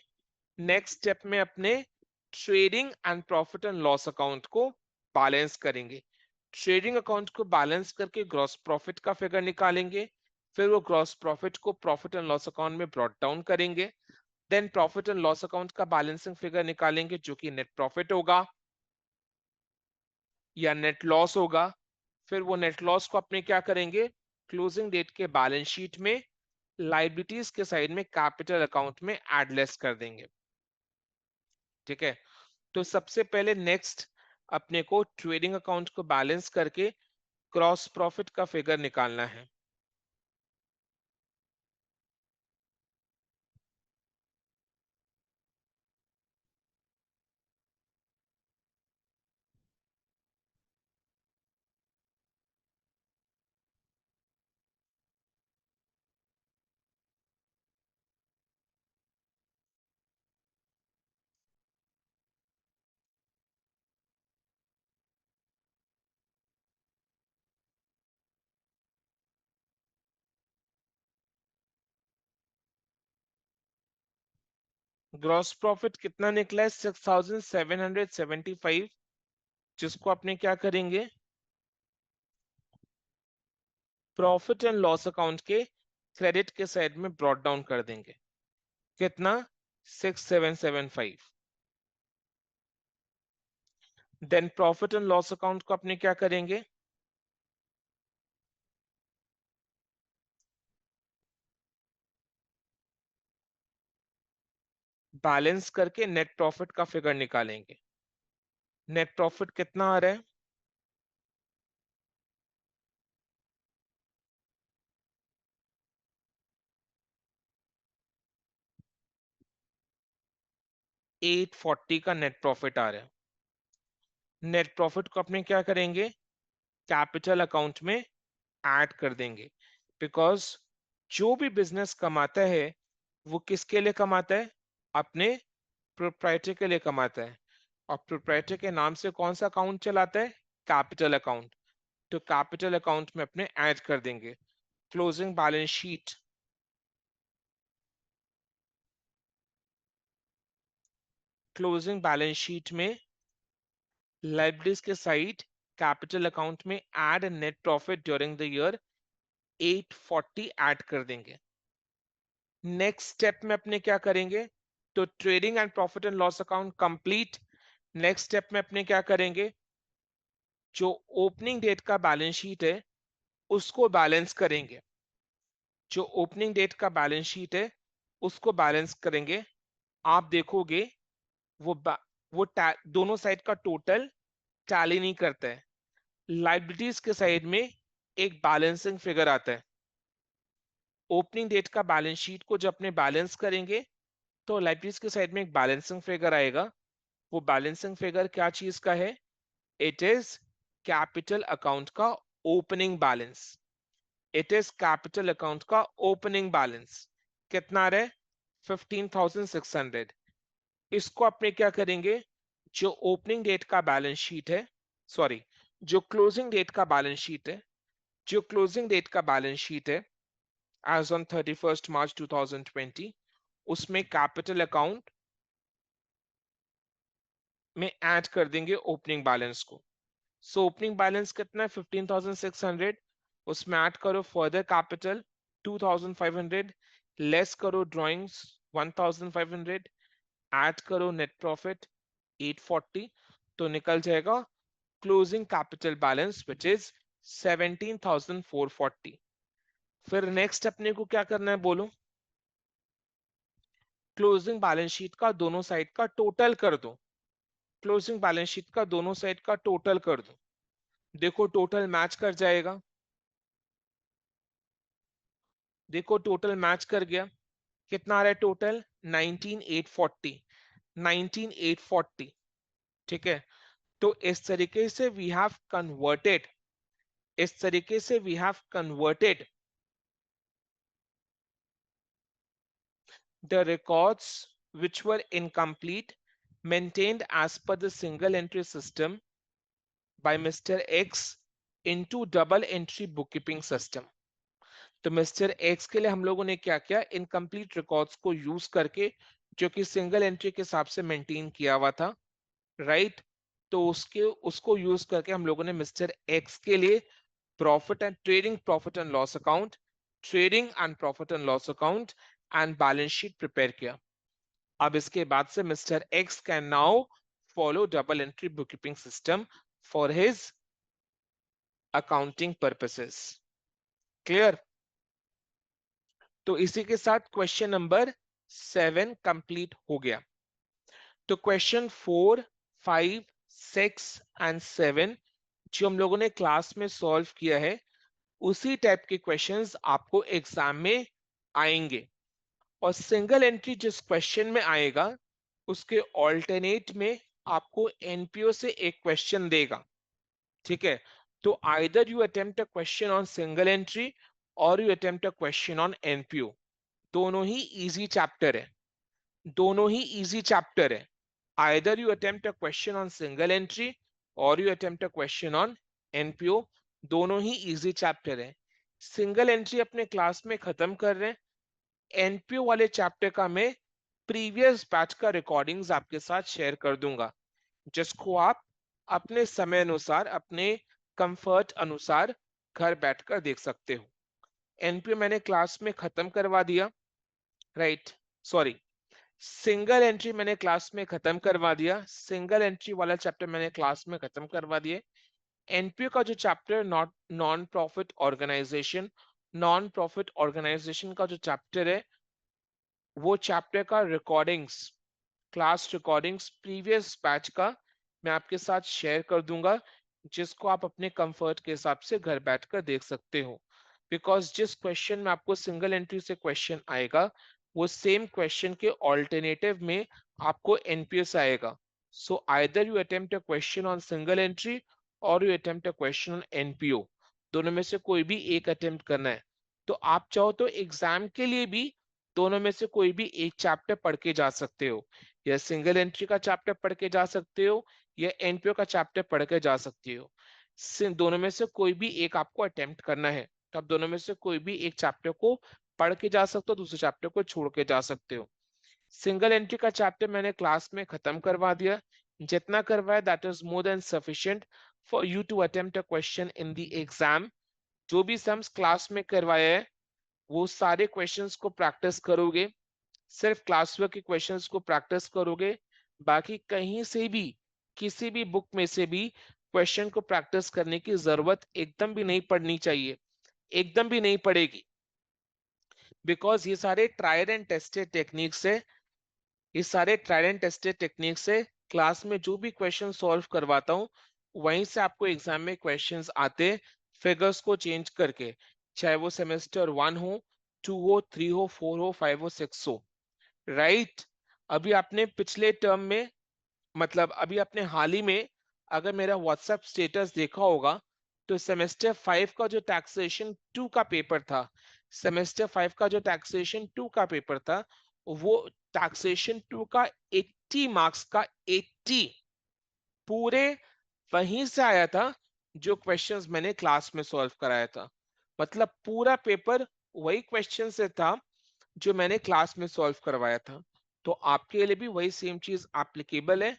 नेक्स्ट स्टेप में अपने trading and profit and loss account को बैलेंस करेंगे। ट्रेडिंग अकाउंट को बैलेंस करके ग्रॉस प्रॉफिट का फिगर निकालेंगे, फिर वो ग्रॉस प्रॉफिट को प्रॉफिट एंड लॉस अकाउंट में ब्रॉट डाउन करेंगे। Then profit and loss account का बैलेंसिंग फिगर निकालेंगे, जो कि नेट प्रॉफिट होगा या नेट लॉस होगा। फिर वो नेट लॉस को अपने क्या करेंगे, क्लोजिंग डेट के बैलेंस शीट में लाइबिलिटीज के साइड में कैपिटल अकाउंट में एडलेस कर देंगे। ठीक है, तो सबसे पहले नेक्स्ट अपने को ट्रेडिंग अकाउंट को बैलेंस करके क्रॉस प्रॉफिट का फिगर निकालना है। ग्रॉस प्रॉफिट कितना निकला है, 6775, जिसको अपने क्या करेंगे, प्रॉफिट एंड लॉस अकाउंट के क्रेडिट के साइड में ब्रॉट डाउन कर देंगे। कितना, 6775। Then profit and loss account को अपने क्या करेंगे, बैलेंस करके नेट प्रॉफिट का फिगर निकालेंगे। नेट प्रॉफिट कितना आ रहा है, 840 का नेट प्रॉफिट आ रहा है। नेट प्रॉफिट को अपने क्या करेंगे, कैपिटल अकाउंट में ऐड कर देंगे। बिकॉज जो भी बिजनेस कमाता है वो किसके लिए कमाता है, अपने प्रोप्राइटर के लिए कमाता है। और प्रोप्राइटर के नाम से कौन सा अकाउंट चलाता है, कैपिटल अकाउंट। तो कैपिटल अकाउंट में अपने ऐड कर देंगे। Closing balance sheet, closing balance sheet में लाइबिलिटीज के साइड कैपिटल अकाउंट में add net profit during the year 840 add कर देंगे। नेक्स्ट स्टेप में अपने क्या करेंगे, तो trading and profit and loss account complete. Next step में अपने क्या करेंगे, जो ओपनिंग डेट का बैलेंस शीट है उसको बैलेंस करेंगे। जो ओपनिंग डेट का बैलेंस शीट है उसको बैलेंस करेंगे। आप देखोगे वो वो दोनों साइड का टोटल टैली नहीं करता है। लाइबिलिटीज के साइड में एक बैलेंसिंग फिगर आता है। ओपनिंग डेट का बैलेंस शीट को जब अपने बैलेंस करेंगे तो लाइबिलिटीज के साइड में एक बैलेंसिंग फिगर आएगा। वो बैलेंसिंग फिगर क्या चीज का है, इट इज कैपिटल अकाउंट का opening balance. It is capital account का ओपनिंग बैलेंस। कितना रहे, 15,600। इसको अपने क्या करेंगे, जो ओपनिंग डेट का बैलेंस शीट है, सॉरी, जो क्लोजिंग डेट का बैलेंस शीट है जो क्लोजिंग डेट का बैलेंस शीट है एज ऑन 31 मार्च 2020, उसमें कैपिटल अकाउंट में ऐड कर देंगे ओपनिंग बैलेंस को। सो ओपनिंग बैलेंस कितना है 15,600, उसमें ऐड करो फर्दर कैपिटल 2,500, लेस करो ड्राइंग्स 1,500, ऐड करो नेट प्रॉफिट 840, तो निकल जाएगा closing capital balance which is 17,440। फिर नेक्स्ट अपने को क्या करना है बोलो? क्लोजिंग बैलेंस शीट का दोनों साइड का टोटल कर दो। क्लोजिंग बैलेंस शीट का दोनों साइड का टोटल कर दो। देखो टोटल मैच कर जाएगा। देखो टोटल मैच कर गया। कितना आ रहा है टोटल? 19,840। 19,840। ठीक है। तो इस तरीके से वी हैव कन्वर्टेड, इस तरीके से we have converted the records which were incomplete maintained as per the single entry system by Mr. X into double entry bookkeeping system। तो मिस्टर एक्स के लिए हम लोगों ने क्या किया? इनकम्प्लीट रिकॉर्ड्स को यूज करके, जो कि सिंगल एंट्री के हिसाब से मेंटेन किया हुआ था, राइट? तो उसको यूज करके हम लोगों ने मिस्टर एक्स के लिए profit and trading, profit and loss account, trading and profit and loss account and balance sheet prepare किया। अब इसके बाद से mister x can now follow double entry bookkeeping system for his accounting purposes. Clear? तो इसी के साथ question number 7 complete हो गया। तो क्वेश्चन 4, 5, 6 एंड 7 जो हम लोगों ने क्लास में सॉल्व किया है, उसी टाइप के क्वेश्चंस आपको एग्जाम में आएंगे। और सिंगल एंट्री जिस क्वेश्चन में आएगा, उसके ऑल्टरनेट में आपको एनपीओ से एक क्वेश्चन देगा। ठीक है। तो either you attempt a question on single entry or you attempt a question on NPO. दोनों ही इजी चैप्टर है, दोनों ही इजी चैप्टर है। Either you attempt a question on single entry or you attempt a question on NPO, दोनों ही easy chapter है। Single entry अपने क्लास में खत्म कर रहे हैं। एनपीओ वाले चैप्टर का मैं प्रीवियस बैच का रिकॉर्डिंग्स आपके साथ शेयर कर दूंगा, जिसको आप अपने समय अनुसार, अपने कंफर्ट अनुसार घर बैठकर देख सकते हो। एनपीओ मैंने क्लास में खत्म करवा दिया, राइट? सॉरी, सिंगल एंट्री मैंने क्लास में खत्म करवा दिया। सिंगल एंट्री वाला चैप्टर मैंने क्लास में खत्म करवा दिया। एनपीओ का जो chapter non profit organisation, non profit organisation का जो चैप्टर है, वो चैप्टर का recordings, class recordings previous batch का मैं आपके साथ शेयर कर दूंगा, जिसको आप अपने कंफर्ट के हिसाब से घर बैठकर देख सकते हो। बिकॉज जिस क्वेश्चन में आपको सिंगल एंट्री से क्वेश्चन आएगा, वो सेम क्वेश्चन के ऑल्टरनेटिव में आपको एनपीओ से आएगा। So either you attempt a question on single entry or you attempt a question on NPO, दोनों में से कोई भी एक अटेम्प्ट करना है। तो आप चाहो तो एग्जाम के लिए भी दोनों में से कोई भी एक चैप्टर पढ़ के जा सकते हो, या सिंगल एंट्री का चैप्टर पढ़ के जा सकते हो, या एनपीओ का चैप्टर पढ़ के जा सकते हो। दोनों में से कोई भी एक आपको अटेम्प्ट करना है, तो आप दोनों में से कोई भी एक चैप्टर को पढ़ के जा सकते हो, दूसरे चैप्टर को छोड़ के जा सकते हो। सिंगल एंट्री का चैप्टर मैंने क्लास में खत्म करवा दिया। जितना करवाया that is more than sufficient for you to attempt a question in the exam. जो भी सम्स क्लास में करवाया है, वो सारे क्वेश्चंस को प्रैक्टिस करोगे, सिर्फ क्लास वर्क के क्वेश्चंस को प्रैक्टिस करोगे। बाकी कहीं से भी, किसी भी बुक में से भी क्वेश्चन को प्रैक्टिस करने की जरूरत एकदम भी नहीं पड़नी चाहिए, एकदम भी नहीं पड़ेगी। बिकॉज ये सारे ट्राइड एंड टेस्टेड टेक्निक्स है, ये सारे ट्राइड एंड टेस्टेड टेक्निक्स से क्लास में जो भी क्वेश्चन सॉल्व करवाता हूँ, वहीं से आपको एग्जाम में क्वेश्चंस आते, फिगर्स को चेंज करके, चाहे वो सेमेस्टर 1 हो, 2 हो, 3 हो, 4 हो, 5 हो, 6 हो, राइट? अभी आपने पिछले टर्म में, मतलब अभी आपने हाल ही में अगर मेरा व्हाट्सएप स्टेटस देखा होगा, तो सेमेस्टर 5 का जो टैक्सेशन 2 का पेपर था, सेमेस्टर 5 का जो टैक्सेशन 2 का पेपर था, वो टैक्सेशन 2 का 80 मार्क्स का 80 पूरे वहीं से आया था, जो क्वेश्चंस मैंने क्लास में सॉल्व कराया था, मतलब पूरा पेपर वही क्वेश्चन से था जो मैंने क्लास में सॉल्व करवाया था। तो आपके लिए भी वही सेम चीज एप्लीकेबल है।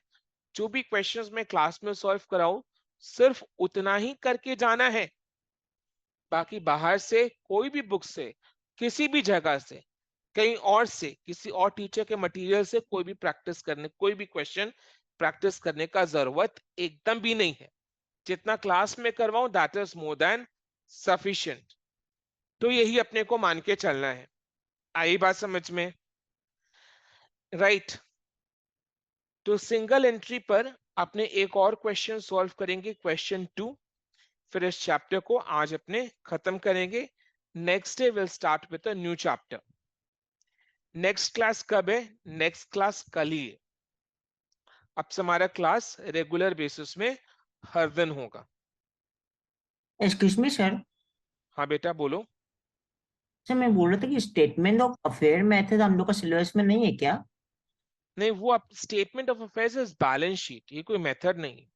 जो भी क्वेश्चंस मैं क्लास में सॉल्व कराऊं, सिर्फ उतना ही करके जाना है। बाकी बाहर से कोई भी बुक से, किसी भी जगह से, कहीं और से, किसी और टीचर के मटेरियल से कोई भी प्रैक्टिस करने, कोई भी क्वेश्चन प्रैक्टिस करने का जरूरत एकदम भी नहीं है। जितना क्लास में करवाऊं that is more than sufficient. तो यही अपने को मान के चलना है। आई बात समझ में? राइट। तो सिंगल एंट्री पर अपने एक और क्वेश्चन सॉल्व करेंगे, क्वेश्चन 2। फिर इस चैप्टर को आज अपने खत्म करेंगे। Next day will start with a new chapter. Next class कब है? नेक्स्ट क्लास कल ही है। अब से हमारा क्लास रेगुलर बेसिस में हर दिन होगा। Excuse me sir. हाँ बेटा बोलो। सर मैं बोल रहा था कि स्टेटमेंट ऑफ अफेयर मेथड हम लोग का सिलेबस में नहीं है क्या? नहीं, वो आप statement of affairs is balance sheet, ये कोई मेथड नहीं है।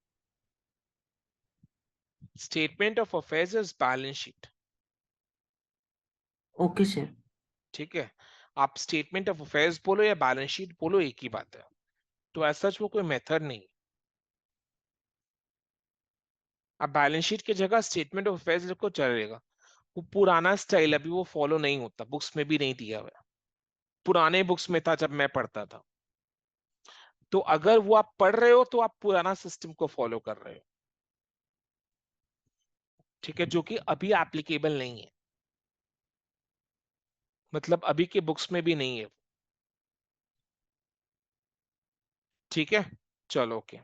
Statement of affairs is balance sheet. Okay sir. ठीक है। आप स्टेटमेंट ऑफ अफेयर्स बोलो या बैलेंस शीट बोलो, एक ही बात है। तो ऐसा वो कोई मेथड नहीं है। आप बैलेंस शीट की जगह स्टेटमेंट ऑफ अफेयर्स को चलेगा। वो पुराना स्टाइल अभी वो फॉलो नहीं होता, बुक्स में भी नहीं दिया हुआ है। पुराने बुक्स में था जब मैं पढ़ता था। तो अगर वो आप पढ़ रहे हो तो आप पुराना सिस्टम को फॉलो कर रहे हो। ठीक है, जो कि अभी एप्लीकेबल नहीं है, मतलब अभी के बुक्स में भी नहीं है। ठीक है, चलो ओके।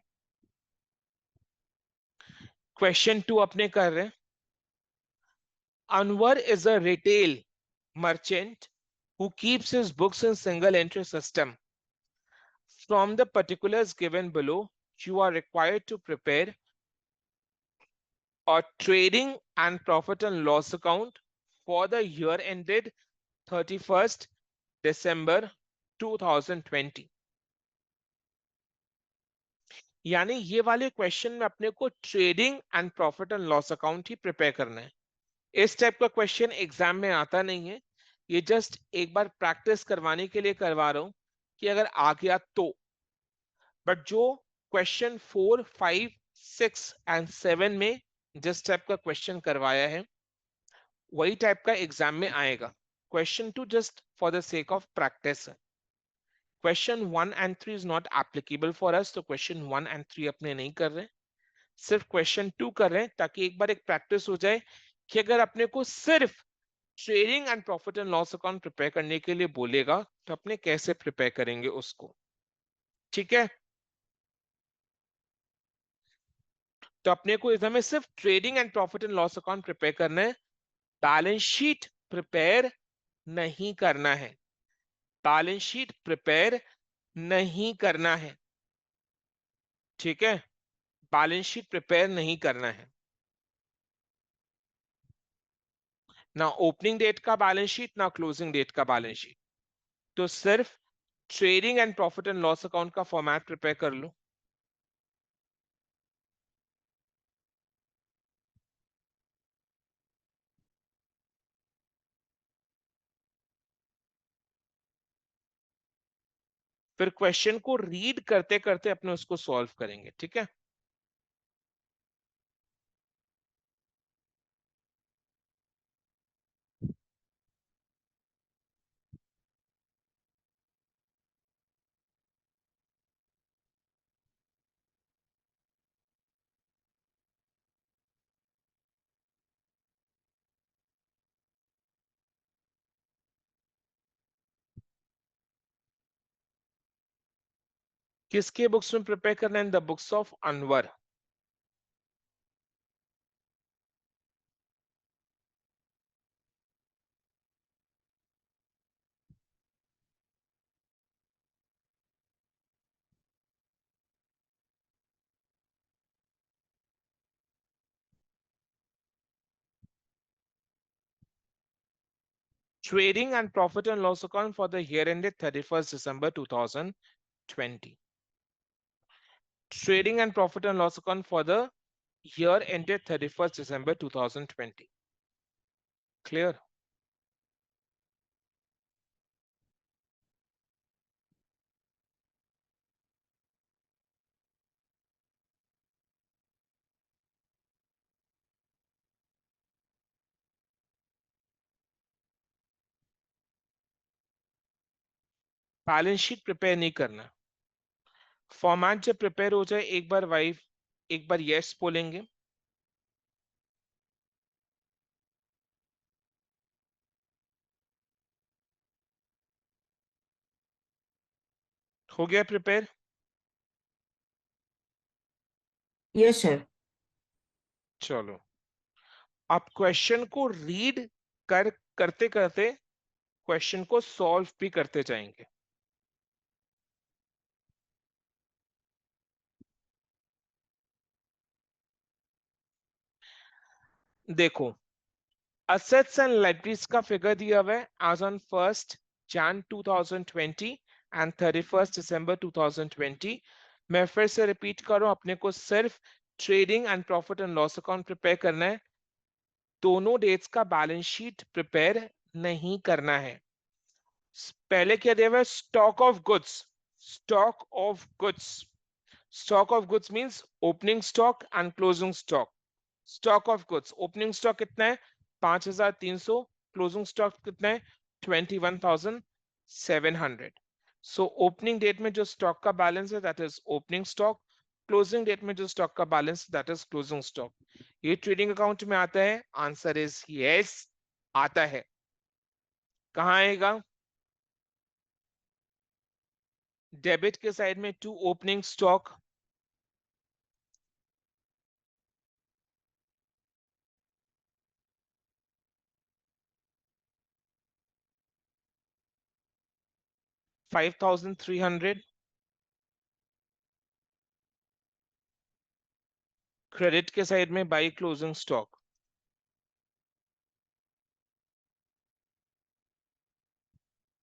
क्वेश्चन 2 अपने कर रहे हैं। Anwar is a retail merchant who keeps his books in single entry system. From the particulars given below, you are required to prepare a trading and profit and loss account for the year ended 31st December 2020। यानी ये वाले question में अपने को trading and profit and loss account he prepare करना है। इस type का क्वेश्चन एग्जाम में आता नहीं है। ये जस्ट एक बार प्रैक्टिस करवाने के लिए करवा रहा हूं कि अगर आ गया तो। बट जो क्वेश्चन 4, 5, 6 एंड 7 में जिस टाइप का क्वेश्चन करवाया है, वही टाइप का एग्जाम में आएगा। Question 2 just for the sake of practice है। Question 1 and 3 is not applicable for us, तो क्वेश्चन 1 एंड 3 अपने नहीं कर रहे, सिर्फ क्वेश्चन 2 कर रहे हैं, ताकि एक बार एक प्रैक्टिस हो जाए कि अगर अपने को सिर्फ trading and profit and loss account prepare करने के लिए बोलेगा तो अपने कैसे प्रिपेयर करेंगे उसको। ठीक है, तो अपने को इस में सिर्फ trading and profit and loss account prepare करना है। बैलेंस शीट प्रिपेयर नहीं करना है। बैलेंस शीट प्रिपेयर नहीं करना है। ठीक है, बैलेंस शीट प्रिपेयर नहीं करना है। ना ओपनिंग डेट का बैलेंस शीट, ना क्लोजिंग डेट का बैलेंस शीट। तो सिर्फ trading and profit and loss account का फॉर्मेट प्रिपेयर कर लो। फिर क्वेश्चन को रीड करते करते अपने उसको सॉल्व करेंगे। ठीक है, किसके बुक्स में प्रिपेयर करना है? In the books of Anwar. Trading and profit and loss account for the year ended 31st December 2020. Trading and profit and loss account for the year ended 31st December 2020. Clear? Balance sheet prepare नहीं करना। Format जब prepare हो जाए एक बार yes बोलेंगे। हो गया prepare? Yes sir. चलो, आप क्वेश्चन को रीड करते करते क्वेश्चन को सॉल्व भी करते जाएंगे। देखो, असेट्स एंड लाइबिलिटीज का फिगर दिया हुआ है as on 1st Jan 2020 and 31st December 2020। मैं फिर से रिपीट करूं, अपने को सिर्फ trading and profit and loss account prepare करना है, दोनों डेट्स का बैलेंस शीट प्रिपेयर नहीं करना है। पहले क्या दिया हुआ है? Stock of goods. Stock of goods, stock of goods means opening stock and closing stock. Stock of goods opening stock कितना है? 5300। क्लोजिंग स्टॉक कितना है? 21700। सो ओपनिंग डेट में जो स्टॉक का बैलेंस है that is opening stock, closing date में जो स्टॉक का balance that is closing stock. ये ट्रेडिंग अकाउंट में आता है? आंसर इज यस, आता है। कहाँ आएगा? डेबिट के साइड में टू ओपनिंग स्टॉक, 5300। क्रेडिट के साइड में बाई क्लोजिंग स्टॉक,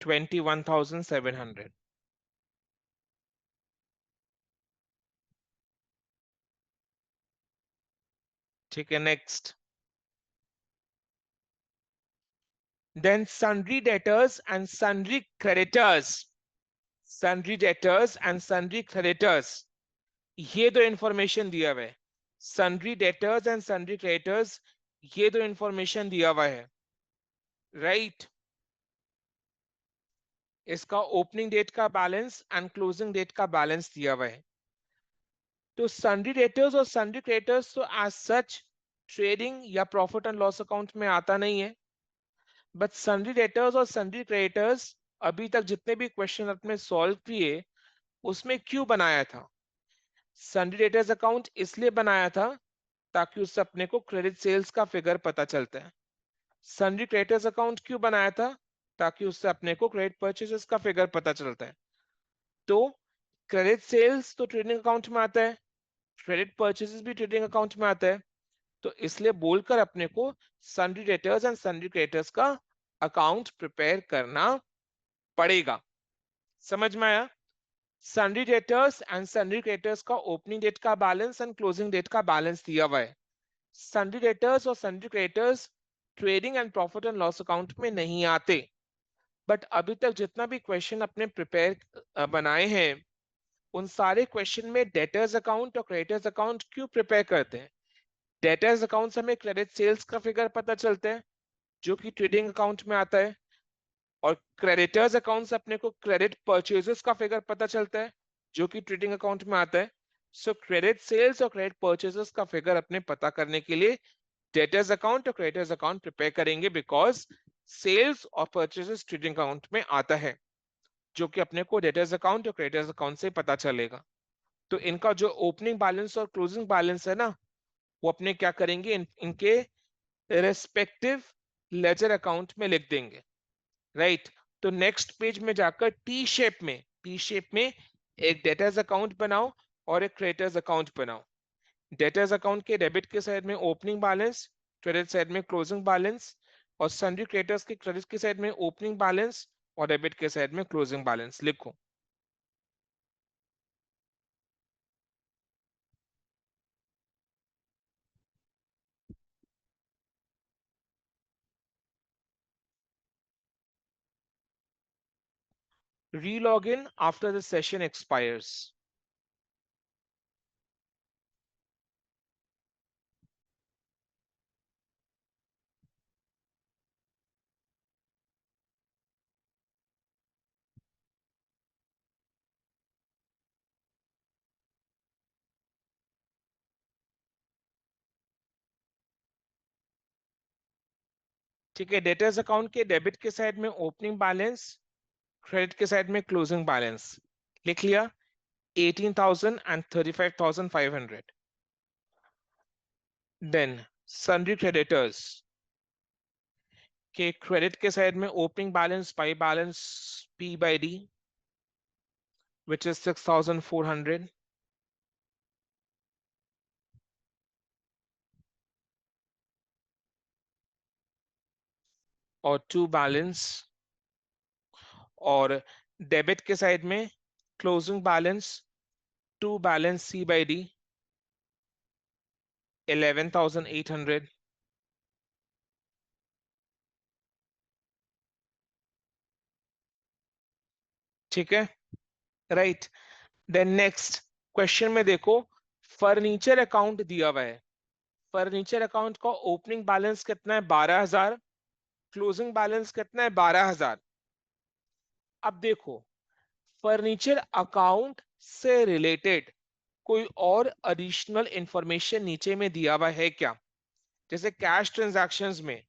21700। ठीक है, next. Then sundry debtors and sundry creditors. Sundry debtors and sundry creditors, ये दो इंफॉर्मेशन दिया हुआ है। Sundry debtors and sundry creditors, ये दो इंफॉर्मेशन दिया हुआ है, राइट? इसका ओपनिंग डेट का बैलेंस एंड क्लोजिंग डेट का बैलेंस दिया हुआ है। तो सन्ड्री डेटर्स और सन्ड्री क्रेडिटर्स तो एज सच ट्रेडिंग या प्रॉफिट एंड लॉस अकाउंट में आता नहीं है, बट सन्ड्री डेटर्स और सन्ड्री क्रेडिटर्स अभी तक जितने भी क्वेश्चन आपने सॉल्व किए उसमें क्यों बनाया था? सन्ड्री डेटर्स अकाउंट इसलिए बनाया था ताकि उससे अपने को क्रेडिट सेल्स का फिगर पता चलता है। सन्ड्री क्रेडिटर्स अकाउंट क्यों बनाया था? ताकि उससे अपने को क्रेडिट परचेसेस का फिगर पता चलता है। तो क्रेडिट सेल्स तो ट्रेडिंग अकाउंट में आता है, क्रेडिट परचेसेस भी ट्रेडिंग अकाउंट में आता है, तो इसलिए बोलकर अपने को sundry debtors and sundry creditors का अकाउंट प्रिपेयर करना पड़ेगा। समझ में आया? Sundry debtors and sundry creditors का ओपनिंग डेट का बैलेंस एंड क्लोजिंग डेट का बैलेंस दिया हुआ है। सन्ड्री डेटर्स और sundry creditors trading and profit and loss account में नहीं आते, बट अभी तक जितना भी क्वेश्चन अपने प्रिपेयर बनाए हैं उन सारे क्वेश्चन में डेटर्स अकाउंट और क्रेडिटर्स अकाउंट क्यों प्रिपेयर करते हैं? डेटर्स अकाउंट से हमें क्रेडिट सेल्स का फिगर पता चलता है जो कि ट्रेडिंग अकाउंट में आता है, और क्रेडिटर्स अकाउंट से अपने को क्रेडिट परचेजेस का फिगर पता चलता है जो कि ट्रेडिंग अकाउंट में आता है। सो क्रेडिट सेल्स और क्रेडिट परचेजेस का फिगर अपने पता करने के लिए डेटर्स अकाउंट और क्रेडिटर्स अकाउंट प्रिपेयर करेंगे, बिकॉज सेल्स और परचेजेस ट्रेडिंग अकाउंट में आता है जो कि अपने को डेटर्स अकाउंट और क्रेडिटर्स अकाउंट से पता चलेगा। तो इनका जो ओपनिंग बैलेंस और क्लोजिंग बैलेंस है ना, वो अपने क्या करेंगे, इनके रेस्पेक्टिव लेजर अकाउंट में लिख देंगे, राइट? तो नेक्स्ट पेज में जाकर टी शेप में एक डेटर्स अकाउंट बनाओ और एक क्रेडिटर्स अकाउंट बनाओ। डेटर्स अकाउंट के डेबिट के साइड में ओपनिंग बैलेंस, क्रेडिट साइड में क्लोजिंग बैलेंस, और सन्ड्री क्रेडिटर्स के क्रेडिट के साइड में ओपनिंग बैलेंस और डेबिट के साइड में क्लोजिंग बैलेंस लिखो। Relog in after the session expires. ठीक है, डेटर्स अकाउंट के डेबिट के साइड में ओपनिंग बैलेंस, क्रेडिट के साइड में क्लोजिंग बैलेंस लिख लिया, 18,000 and 35,500. Then sundry creditors के क्रेडिट के साइड में opening balance by balance P by D, which is 6,400. और टू बैलेंस, और डेबिट के साइड में closing balance to balance C by D, 11,800. ठीक है, राइट। देन नेक्स्ट क्वेश्चन में देखो, फर्नीचर अकाउंट दिया हुआ है। फर्नीचर अकाउंट का ओपनिंग बैलेंस कितना है? 12,000। क्लोजिंग बैलेंस कितना है? 12,000। अब देखो, फर्नीचर अकाउंट से रिलेटेड कोई और एडिशनल इंफॉर्मेशन नीचे में दिया हुआ है क्या? जैसे कैश ट्रांजैक्शंस में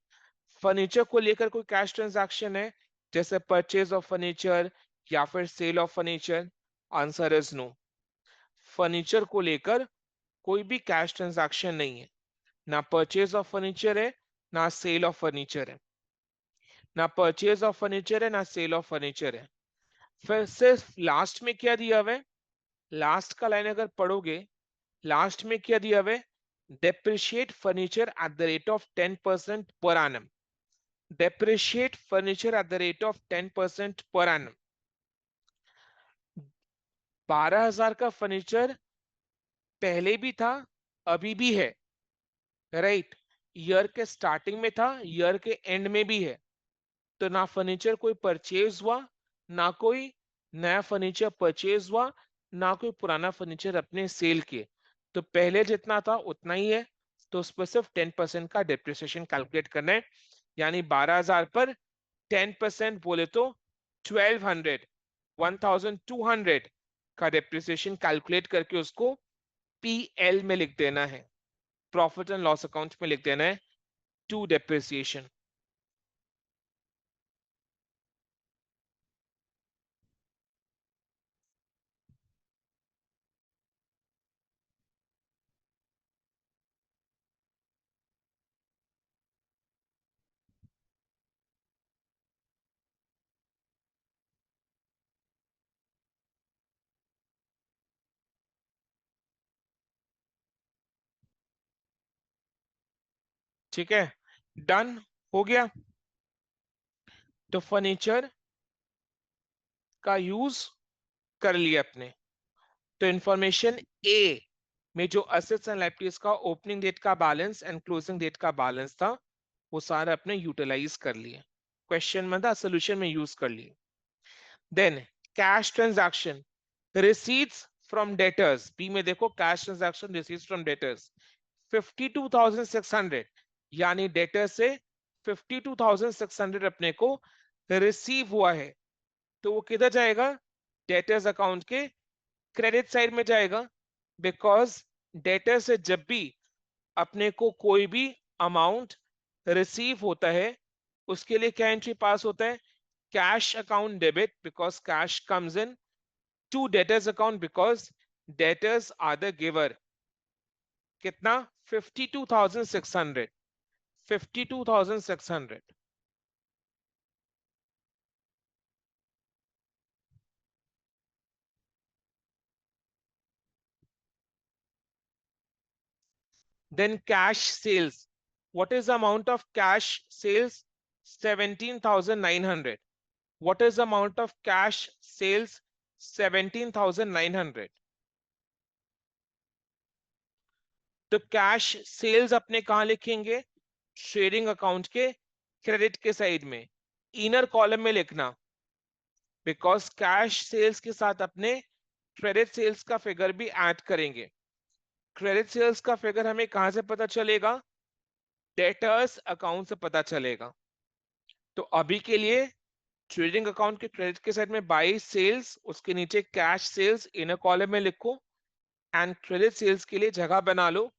फर्नीचर को लेकर कोई कैश ट्रांजैक्शन है, जैसे परचेज ऑफ फर्नीचर या फिर sale of furniture? Answer is no. Furniture को लेकर कोई भी कैश ट्रांजैक्शन नहीं है, ना परचेज ऑफ फर्नीचर है, ना सेल ऑफ फर्नीचर है। ना परचेज ऑफ फर्नीचर है, ना सेल ऑफ फर्नीचर है। फिर सिर्फ लास्ट में क्या दिया हुआ है? लास्ट का लाइन अगर पढ़ोगे, लास्ट में क्या दिया हुआ है? Depreciate furniture eight the rate of 10% per annum. Depreciate furniture eight the rate of 10% per annum. 12,000 का फर्नीचर पहले भी था, अभी भी है, राइट। ईयर के स्टार्टिंग में था, ईयर के एंड में भी है। तो ना फर्नीचर कोई परचेज हुआ, ना कोई नया फर्नीचर परचेज हुआ, ना कोई पुराना फर्नीचर अपने सेल किए। तो पहले जितना था उतना ही है। तो उस पर सिर्फ 10% का डेप्रिसिएशन कैलकुलेट करना है। यानी 12,000 पर 10% बोले तो 1,200, 1,200 का डेप्रिसिएशन कैलकुलेट करके उसको PL में लिख देना है, प्रॉफिट एंड लॉस अकाउंट में लिख देना है, टू डेप्रिसिएशन। ठीक है, डन हो गया। तो फर्नीचर का यूज कर लिया अपने। तो इंफॉर्मेशन ए में जो असेट्स एंड लायबिलिटीज का ओपनिंग डेट का बैलेंस एंड क्लोजिंग डेट का बैलेंस था, वो सारा अपने यूटिलाइज कर लिए, क्वेश्चन में था, सोल्यूशन में यूज कर लिए। Then cash transaction, receipts from debtors. B में देखो, cash transaction receipts from debtors 52,600, यानी डेटर से 52,600 अपने को रिसीव हुआ है। तो वो किधर जाएगा? डेटर्स अकाउंट के क्रेडिट साइड में जाएगा। बिकॉज डेटर से जब भी अपने को कोई भी अमाउंट रिसीव होता है, उसके लिए क्या एंट्री पास होता है? Cash account debit, because cash comes in to debtors account, because debtors are the giver. कितना? 52,600, 52,600। Then cash sales. What is the amount of cash sales? 17,900. What is the amount of cash sales? 17,900. तो cash sales अपने कहां लिखेंगे? Trading account के credit के side में, inner column में लिखना। बिकॉज कैश सेल्स के साथ अपने क्रेडिट सेल्स का फिगर भी ऐड करेंगे। क्रेडिट सेल्स का फिगर हमें कहां से पता चलेगा? डेटर्स अकाउंट से पता चलेगा। तो अभी के लिए ट्रेडिंग अकाउंट के क्रेडिट के साइड में बाई सेल्स, उसके नीचे कैश सेल्स इनर कॉलम में लिखो, एंड क्रेडिट सेल्स के लिए जगह बना लो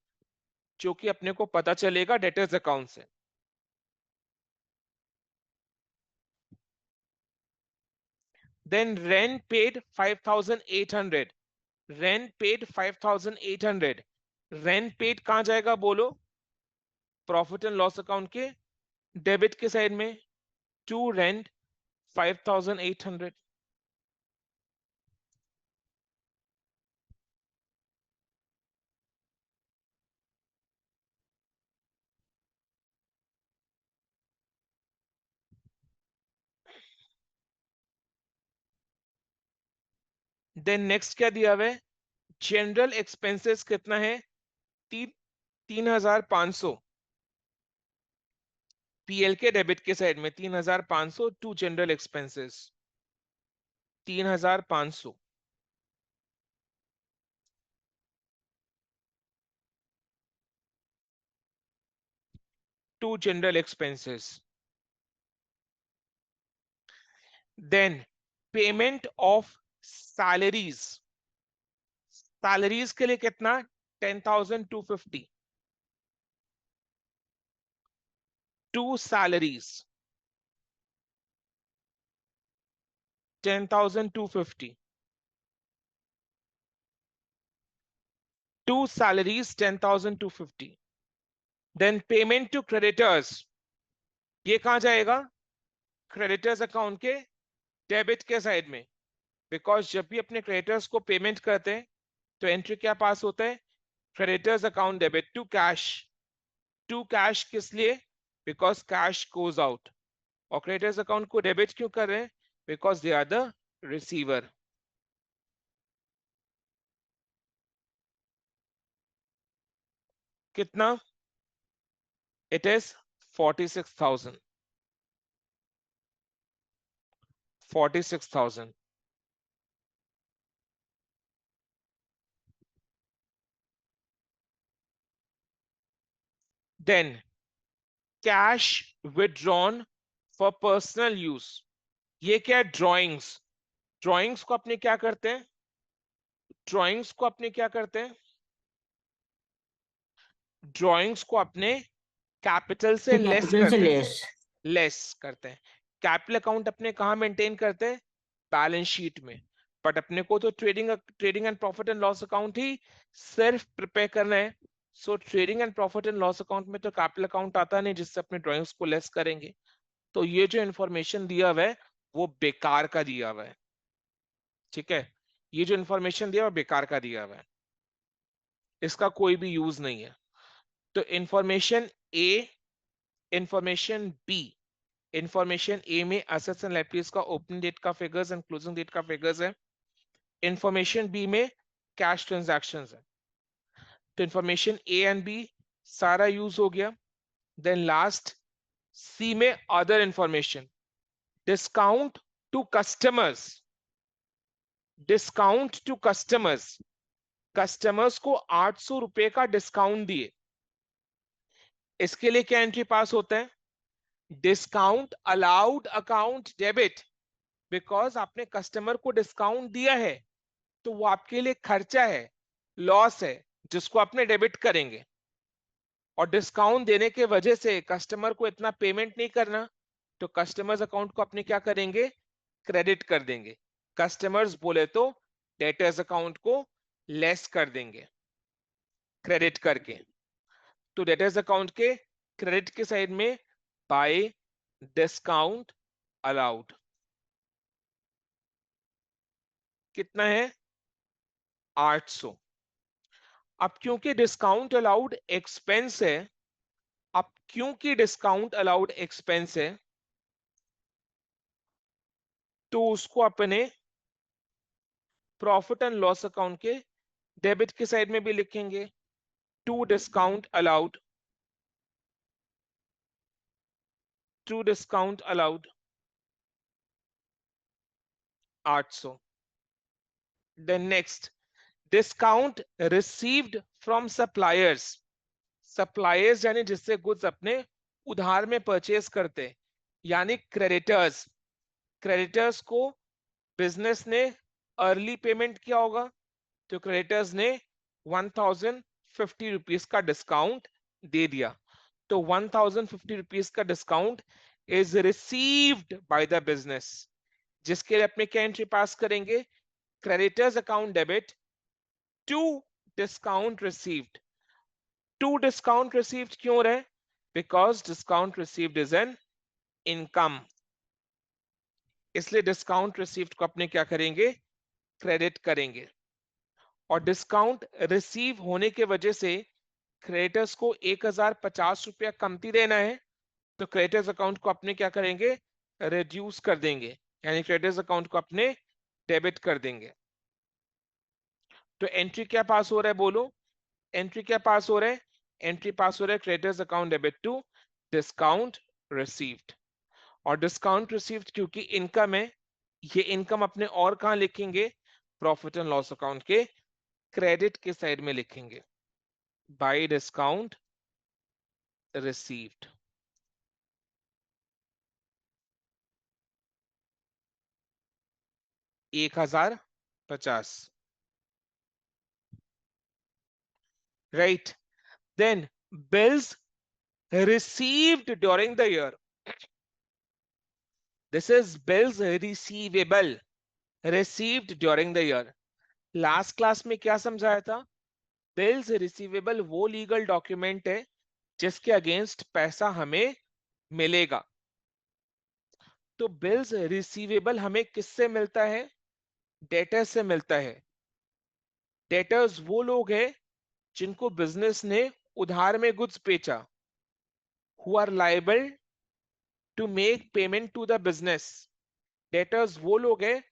जो कि अपने को पता चलेगा डेटर्स अकाउंट से। Then rent paid 5,800, rent paid 5,800, rent paid कहां जाएगा बोलो? प्रॉफिट एंड लॉस अकाउंट के डेबिट के साइड में, टू रेंट 5,800। देन नेक्स्ट क्या दिया हुआ है? जनरल एक्सपेंसेस कितना है? 3,500 पीएल के डेबिट के साइड में, 3,500 to general expenses, 3,500 to general expenses. Then payment of salaries, salaries के लिए कितना? 10,250 to salaries, 10,250 to salaries, 10,250। Then payment to creditors, ये कहां जाएगा? क्रेडिटर्स अकाउंट के डेबिट के साइड में, बिकॉज जब भी अपने क्रेडिटर्स को पेमेंट करते हैं तो एंट्री क्या पास होता है? Creditors account debit to cash. To cash किस लिए? Because cash goes out. और क्रेडिटर्स अकाउंट को डेबिट क्यों कर रहे हैं? Because they are the receiver. कितना? It is 46,000, 46,000। Then cash withdrawn for personal use, ये क्या है? ड्रॉइंग्स। ड्रॉइंग्स को अपने क्या करते हैं? ड्रॉइंग्स को अपने क्या करते हैं? ड्रॉइंग्स को अपने कैपिटल से लेस कैपिटल से करते हैं, लेस। लेस करते हैं। कैपिटल अकाउंट अपने कहाँ मेंटेन करते हैं? बैलेंस शीट में। बट अपने को तो trading and profit and loss account ही सिर्फ प्रिपेयर करना है। So trading and profit and loss account में तो कैपिटल अकाउंट आता नहीं जिससे अपने ड्रॉइंग्स को लेस करेंगे। तो ये जो इंफॉर्मेशन दिया हुआ है वो बेकार का दिया हुआ है। ठीक है, ये जो इंफॉर्मेशन दिया हुआ है बेकार का दिया हुआ है, इसका कोई भी यूज नहीं है। तो information A, information B, information A में असेट्स एंड लायबिलिटीज का ओपनिंग डेट का फिगर्स एंड क्लोजिंग डेट का फिगर्स है। इंफॉर्मेशन बी में कैश ट्रांजैक्शंस है। तो इंफॉर्मेशन ए एंड बी सारा यूज हो गया। देन लास्ट सी में other information, discount to customers, discount to customers, customers को 800 रुपए का डिस्काउंट दिए। इसके लिए क्या एंट्री पास होता है? Discount allowed account debit, because आपने कस्टमर को डिस्काउंट दिया है तो वो आपके लिए खर्चा है, लॉस है, जिसको आपने डेबिट करेंगे। और डिस्काउंट देने के वजह से कस्टमर को इतना पेमेंट नहीं करना, तो कस्टमर्स अकाउंट को अपने क्या करेंगे? क्रेडिट कर देंगे। कस्टमर्स बोले तो डेटर्स अकाउंट को लेस कर देंगे क्रेडिट करके। तो डेटर्स अकाउंट के क्रेडिट के साइड में बाय डिस्काउंट अलाउड कितना है? 800। अब क्योंकि डिस्काउंट अलाउड एक्सपेंस है, अब क्योंकि डिस्काउंट अलाउड एक्सपेंस है तो उसको अपने प्रॉफिट एंड लॉस अकाउंट के डेबिट के साइड में भी लिखेंगे, to discount allowed, to discount allowed. 800. Then next, discount received from suppliers. Suppliers यानी जिससे गुड्स अपने उधार में परचेज करते, यानी क्रेडिटर्स। क्रेडिटर्स को बिजनेस ने अर्ली पेमेंट किया होगा, तो क्रेडिटर्स ने 1050 रुपीज का डिस्काउंट दे दिया, तो 1050 रुपीज का discount is received by the business, जिसके लिए अपने क्या एंट्री पास करेंगे, creditors account debit to discount received. To discount received क्यों रहे, because discount received is an income, इसलिए डिस्काउंट रिसीव्ड को अपने क्या करेंगे, क्रेडिट करेंगे। और डिस्काउंट रिसीव होने के वजह से क्रेडिटर्स को 1050 रुपया कमती देना है, तो क्रेडिटर्स अकाउंट को अपने क्या करेंगे, रिड्यूस कर देंगे, यानी क्रेडिटर्स अकाउंट को अपने डेबिट कर देंगे। तो एंट्री क्या पास हो रहा है, बोलो एंट्री क्या पास हो रहा है, एंट्री पास हो रहा है creditors account debit to discount received. और डिस्काउंट रिसीव्ड क्योंकि इनकम है, ये इनकम अपने और कहां लिखेंगे, प्रॉफिट एंड लॉस अकाउंट के क्रेडिट के साइड में लिखेंगे, बाय डिस्काउंट रिसीव्ड। एक 1050, right. Then bills received during the year. This is bills receivable received during the year. Last class में क्या समझाया था, बिल्स रिसीवेबल वो लीगल डॉक्यूमेंट है जिसके अगेंस्ट पैसा हमें मिलेगा। तो बिल्स रिसीवेबल हमें किससे मिलता है, डेटर्स से मिलता है। डेटर्स वो लोग हैं जिनको बिजनेस ने उधार में गुड्स बेचा, who are liable to make payment to the business. Debtors वो लोग हैं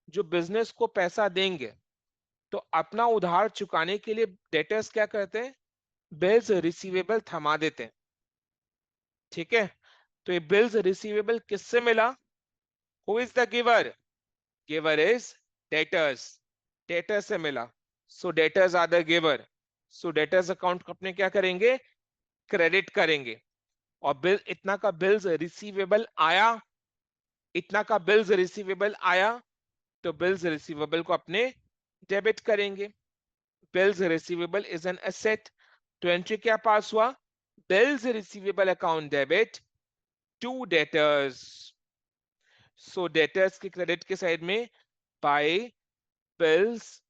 जो बिजनेस को पैसा देंगे, तो अपना उधार चुकाने के लिए डेटर्स क्या करते हैं, बिल्स रिसीवेबल थमा देते हैं, ठीक है। तो ये बिल्स रिसीवेबल किससे मिला, who is the giver, giver is debtors, debtors से मिला, so debtors are the giver, so debtors account को अपने क्या करेंगे, क्रेडिट करेंगे। और बिल इतना का बिल्स रिसीवेबल आया, इतना का बिल्स रिसीवेबल आया, तो बिल्स रिसीवेबल को अपने डेबिट करेंगे। Bills receivable is an asset, तो एंट्री क्या पास हुआ, bills receivable account debit to debtors, so debtors के क्रेडिट के साइड में बाय बिल्स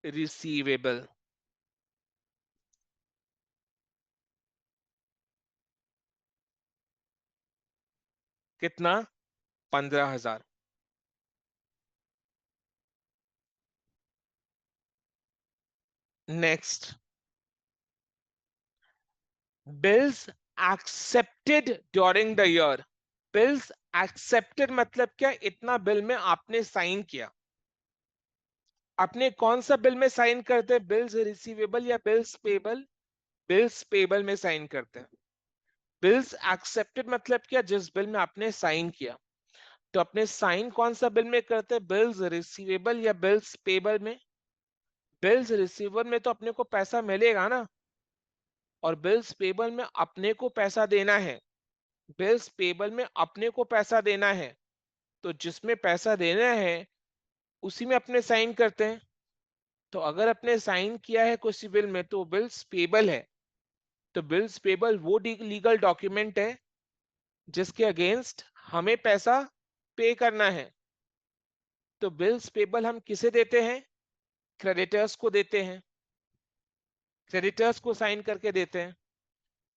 रिसीवेबल। कितना, 15,000। Next, bills accepted during the year. Bills accepted मतलब क्या, इतना बिल में आपने साइन किया। अपने कौन सा बिल में साइन करते हैं, बिल्स रिसीवेबल या बिल्स पेबल, बिल्स पेबल में साइन करते हैं। बिल्स एक्सेप्टेड मतलब क्या, जिस बिल में आपने साइन किया, तो अपने साइन कौन सा बिल में करते हैं, बिल्स रिसीवेबल या बिल्स पेबल में। बिल्स रिसीवेबल में तो अपने को पैसा मिलेगा ना, और बिल्स पेबल में अपने को पैसा देना है, बिल्स पेबल में अपने को पैसा देना है, तो जिसमें पैसा देना है उसी में अपने साइन करते हैं। तो अगर अपने साइन किया है किसी बिल में तो बिल्स पेबल है, तो बिल्स पेबल वो लीगल डॉक्यूमेंट है जिसके अगेंस्ट हमें पैसा पे करना है। तो बिल्स पेबल हम किसे देते हैं, क्रेडिटर्स को देते हैं, क्रेडिटर्स को साइन करके देते हैं,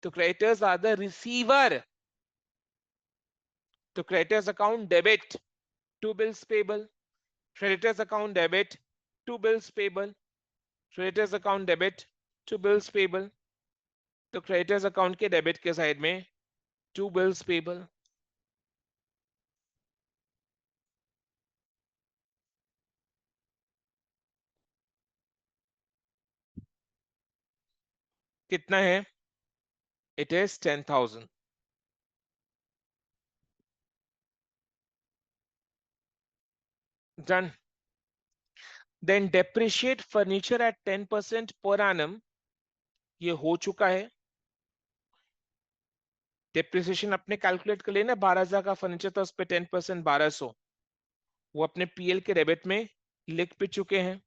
तो क्रेडिटर्स आर द रिसीवर, तो creditors account debit to bills payable, creditors account debit to bills payable, creditors account debit to bills payable, तो क्रेडिटर्स अकाउंट के डेबिट के साइड में टू बिल्स पेबल। कितना है, it is 10,000। Done. Then depreciate furniture at 10% per annum, ये हो चुका है। डेप्रिसिएशन अपने कैलकुलेट कर लेना, 12,000 का फर्नीचर था, उस पर 10% 1200, वो अपने पीएल के डेबिट में लिख भी चुके हैं।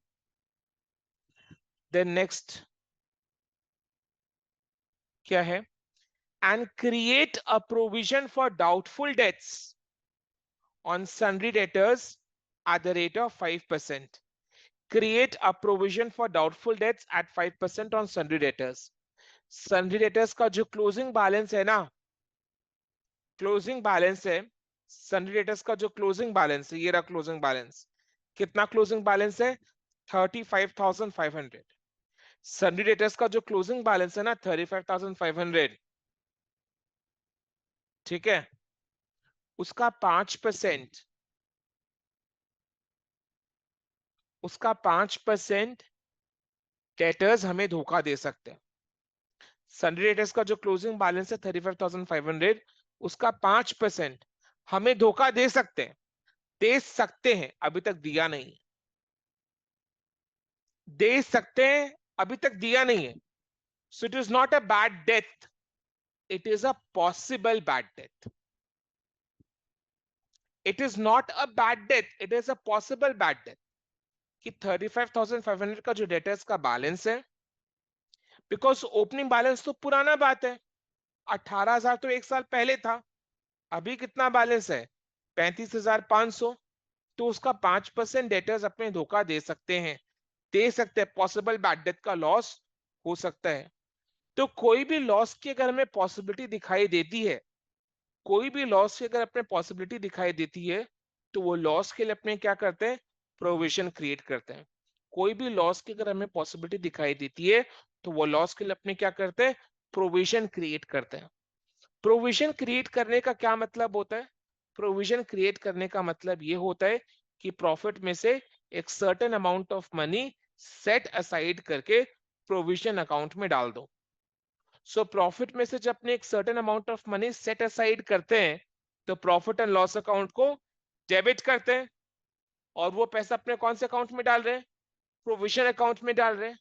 देन नेक्स्ट क्या है, and create a provision for doubtful debts on sundry debtors at the rate of 5%। Create a provision for doubtful debts at 5% on sundry debtors. Sundry debtors का जो क्लोजिंग बैलेंस है ना, क्लोजिंग बैलेंस है, sundry debtors का जो closing balance है, ये रहा क्लोजिंग बैलेंस। कितना क्लोजिंग बैलेंस है? 35,500। सन्ड्री डेटर्स का जो क्लोजिंग बैलेंस है ना 35,500, ठीक है, उसका 5%, उसका 5% डेटर्स हमें धोखा दे सकते हैं। सन्ड्री डेटर्स का जो क्लोजिंग बैलेंस है 35,500, उसका 5% हमें धोखा दे सकते हैं। दे सकते हैं, अभी तक दिया नहीं है। दे सकते हैं, अभी तक दिया नहीं है। So it is not a bad death. It is a possible bad death. It is not a bad death. It is a possible bad death. कि 35,500 का जो डेटर्स का बैलेंस है, बिकॉज ओपनिंग बैलेंस तो पुराना बात है, 18,000 तो एक साल पहले था। अभी कितना बैलेंस है? 35,500। तो उसका 5% डेटर्स अपने धोखा दे सकते हैं, दे सकते हैं। पॉसिबल बैड डेथ का लॉस हो सकता है। तो कोई भी लॉस की अगर हमें पॉसिबिलिटी दिखाई देती है, कोई भी लॉस की अगर अपने पॉसिबिलिटी दिखाई देती है, तो वो लॉस के लिए अपने क्या करते हैं? प्रोविजन क्रिएट करते हैं। कोई भी लॉस की अगर हमें पॉसिबिलिटी दिखाई देती है, तो वो लॉस के लिए अपने क्या करते हैं? प्रोविजन क्रिएट करते हैं। प्रोविजन क्रिएट करने का क्या मतलब होता है? प्रोविजन क्रिएट करने का मतलब ये होता है कि प्रॉफिट में से एक certain amount of money set aside करके प्रोविजन अकाउंट में डाल दो। सो प्रॉफिट में से जब अपने एक certain amount of money set aside करते हैं, तो प्रॉफिट एंड लॉस अकाउंट को डेबिट करते हैं, और वो पैसा अपने कौन से अकाउंट में डाल रहे हैं? प्रोविजन अकाउंट में डाल रहे हैं।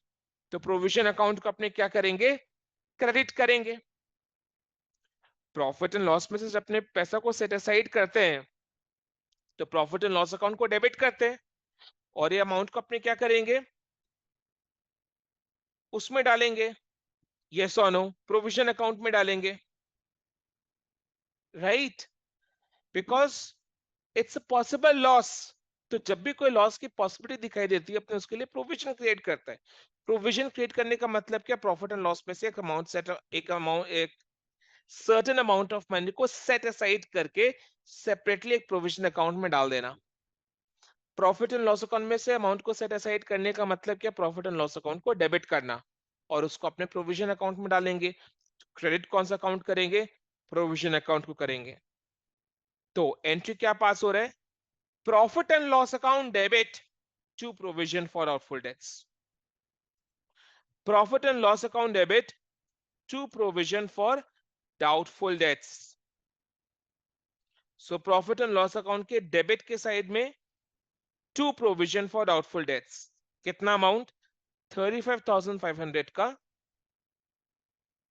तो प्रोविजन अकाउंट को अपने क्या करेंगे? क्रेडिट करेंगे। प्रॉफिट एंड लॉस में से जब अपने पैसा को सेट असाइड करते हैं, तो प्रॉफिट एंड लॉस अकाउंट को डेबिट करते हैं, और ये अमाउंट को अपने क्या करेंगे? उसमें डालेंगे। यस और नो? प्रोविजन अकाउंट में डालेंगे, right? Because it's a possible loss. तो जब भी कोई लॉस की पॉसिबिलिटी दिखाई देती है, अपने उसके लिए प्रोविजन क्रिएट करता है। प्रोविजन क्रिएट करने का मतलब क्या? प्रॉफिट एंड लॉस में से एक अमाउंट सेट, एक सर्टेन अमाउंट ऑफ मनी को सेट असाइड करके सेपरेटली एक प्रोविजन अकाउंट में डाल देना। प्रॉफिट एंड लॉस अकाउंट में से अमाउंट को सेट असाइड करने का मतलब क्या? प्रॉफिट एंड लॉस अकाउंट को डेबिट करना, और उसको अपने प्रोविजन अकाउंट में डालेंगे। क्रेडिट कौन सा अकाउंट करेंगे? प्रोविजन अकाउंट को करेंगे। तो एंट्री क्या पास हो रहा है? Profit and loss account debit to provision for doubtful debts. Profit and loss account debit to provision for doubtful debts. So profit and loss account के डेबिट के साइड में to provision for doubtful debts. कितना amount? 35,500 का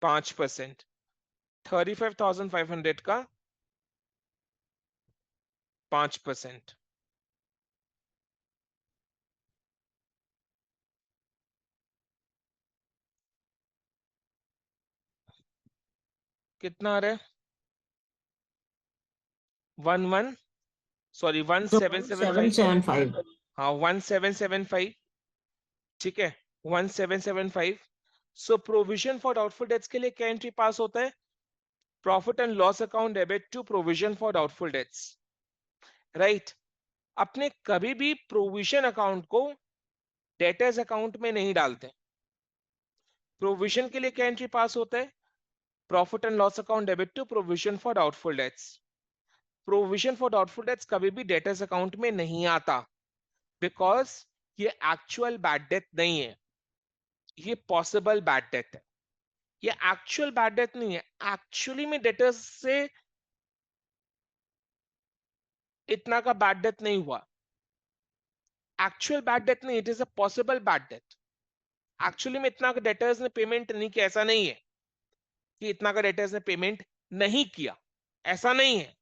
5%। 35,500 का 5%। कितना आ रहा है? 11, सॉरी So 1775। 775. हाँ 1775, ठीक है, 1775। So provision for doubtful debts के लिए क्या एंट्री पास होता है? Profit and loss account debit to provision for doubtful debts, right? अपने कभी भी प्रोविजन अकाउंट को डेटर्स अकाउंट में नहीं डालते। प्रोविजन के लिए क्या एंट्री पास होता है? Profit and loss account debit to provision for doubtful debts. Provision for doubtful debts कभी भी डेटर्स अकाउंट में नहीं आता, बिकॉज ये एक्चुअल बैड डेथ नहीं है, ये पॉसिबल बैड डेथ है। ये एक्चुअल बैड डेथ नहीं है, एक्चुअली में डेटर्स से इतना का बैड डेथ नहीं हुआ। एक्चुअल बैड डेट नहीं, it is a possible bad date. Actually में इतना का डेटर्स ने पेमेंट नहीं किया, ऐसा नहीं है कि इतना का डेटर्स ने पेमेंट नहीं किया, ऐसा नहीं है।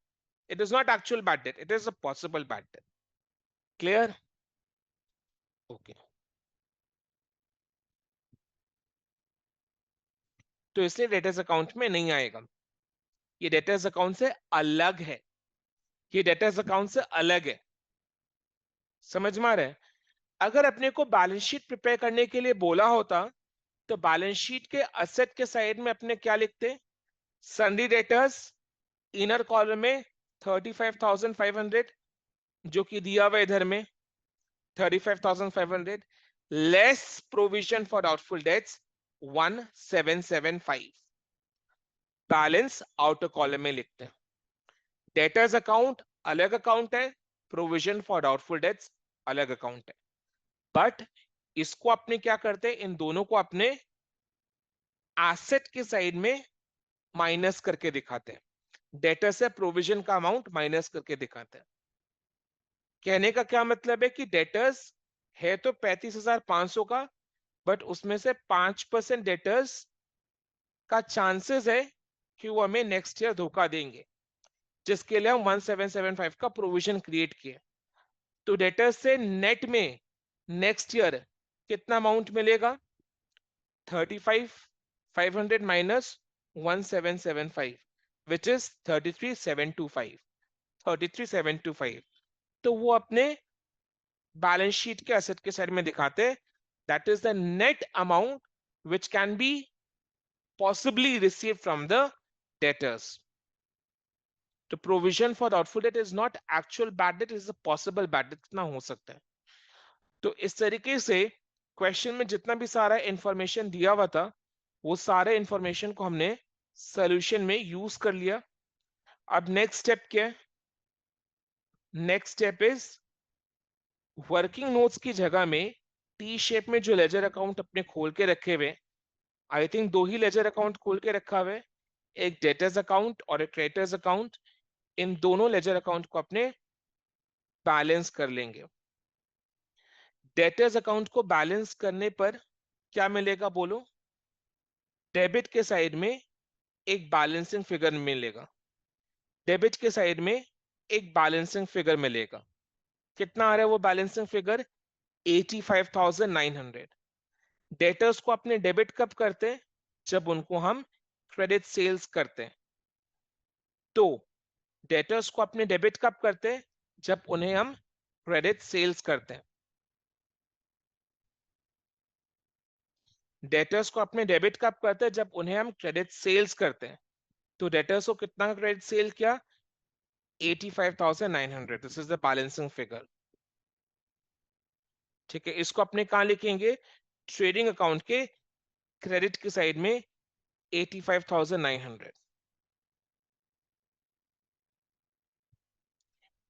It is not actual bad date, it is a possible bad date. Clear? Okay, तो इसलिए डेटर्स अकाउंट में नहीं आएगा, ये डेटर्स अकाउंट से अलग है, ये डेटर्स अकाउंट से अलग है। समझ में आ रहा है? अगर अपने को बैलेंस शीट प्रिपेयर करने के लिए बोला होता तो बैलेंस शीट के असेट के साइड में अपने क्या लिखते? सन्डी डेटर्स, इनर कॉलम में 35,500 जो कि दिया हुआ इधर में 35,500 less provision for doubtful dates 1775, balance outer column में लिखते हैं। डेटर्स अकाउंट अलग अकाउंट है, प्रोविजन फॉर डाउटफुल डेट्स अलग अकाउंट है, बट इसको अपने क्या करते हैं, इन दोनों को अपने एसेट के साइड में माइनस करके दिखाते हैं। डेटर से प्रोविजन का अमाउंट माइनस करके दिखाते हैं। कहने का क्या मतलब है कि डेटर्स है तो 35,500 का, बट उसमें से 5% डेटर्स का चांसेस है कि वो हमें नेक्स्ट ईयर धोखा देंगे, जिसके लिए हम 1775 का प्रोविजन क्रिएट किए। तो डेटर्स से नेट में नेक्स्ट ईयर कितना अमाउंट मिलेगा? 35,500 माइनस 1775 विच इज 33,725, 33,725। तो वो अपने बैलेंस शीट के एसेट के साइड में दिखाते हैं, that is the net amount which can be possibly receive from the debtors. तो provision for doubtful debt is not actual bad debt, is a possible bad debt, कितना हो सकता है। तो इस तरीके से क्वेश्चन में जितना भी सारा इंफॉर्मेशन दिया हुआ था वो सारे इंफॉर्मेशन को हमने सॉल्यूशन में यूज कर लिया। अब नेक्स्ट स्टेप क्या है? Next step is working notes की जगह में टी शेप में जो लेजर अकाउंट अपने खोल के रखे हुए, आई थिंक दो ही लेजर अकाउंट खोल के रखा हुआ है, एक डेटर्स अकाउंट और एक क्रेडिटर्स अकाउंट। इन दोनों लेजर अकाउंट को अपने बैलेंस कर लेंगे। डेटर्स अकाउंट को बैलेंस करने पर क्या मिलेगा बोलो? डेबिट के साइड में एक बैलेंसिंग फिगर मिलेगा, डेबिट के साइड में एक बैलेंसिंग फिगर मिलेगा। कितना आ रहा है वो बैलेंसिंग फिगर? 85,900। डेटर्स को अपने डेबिट कब करते हैं? जब उनको हम क्रेडिट सेल्स करते हैं। तो डेटर्स को अपने डेबिट कब करते हैं? जब उन्हें हम क्रेडिट सेल्स करते हैं। डेटर्स को अपने डेबिट कब करते हैं? जब उन्हें हम क्रेडिट सेल्स करते हैं। तो डेटर्स को कितना का क्रेडिट सेल किया? 85,900, this is the balancing figure. ठीक है, इसको अपने कहां लिखेंगे? ट्रेडिंग अकाउंट के क्रेडिट की साइड में 85,900।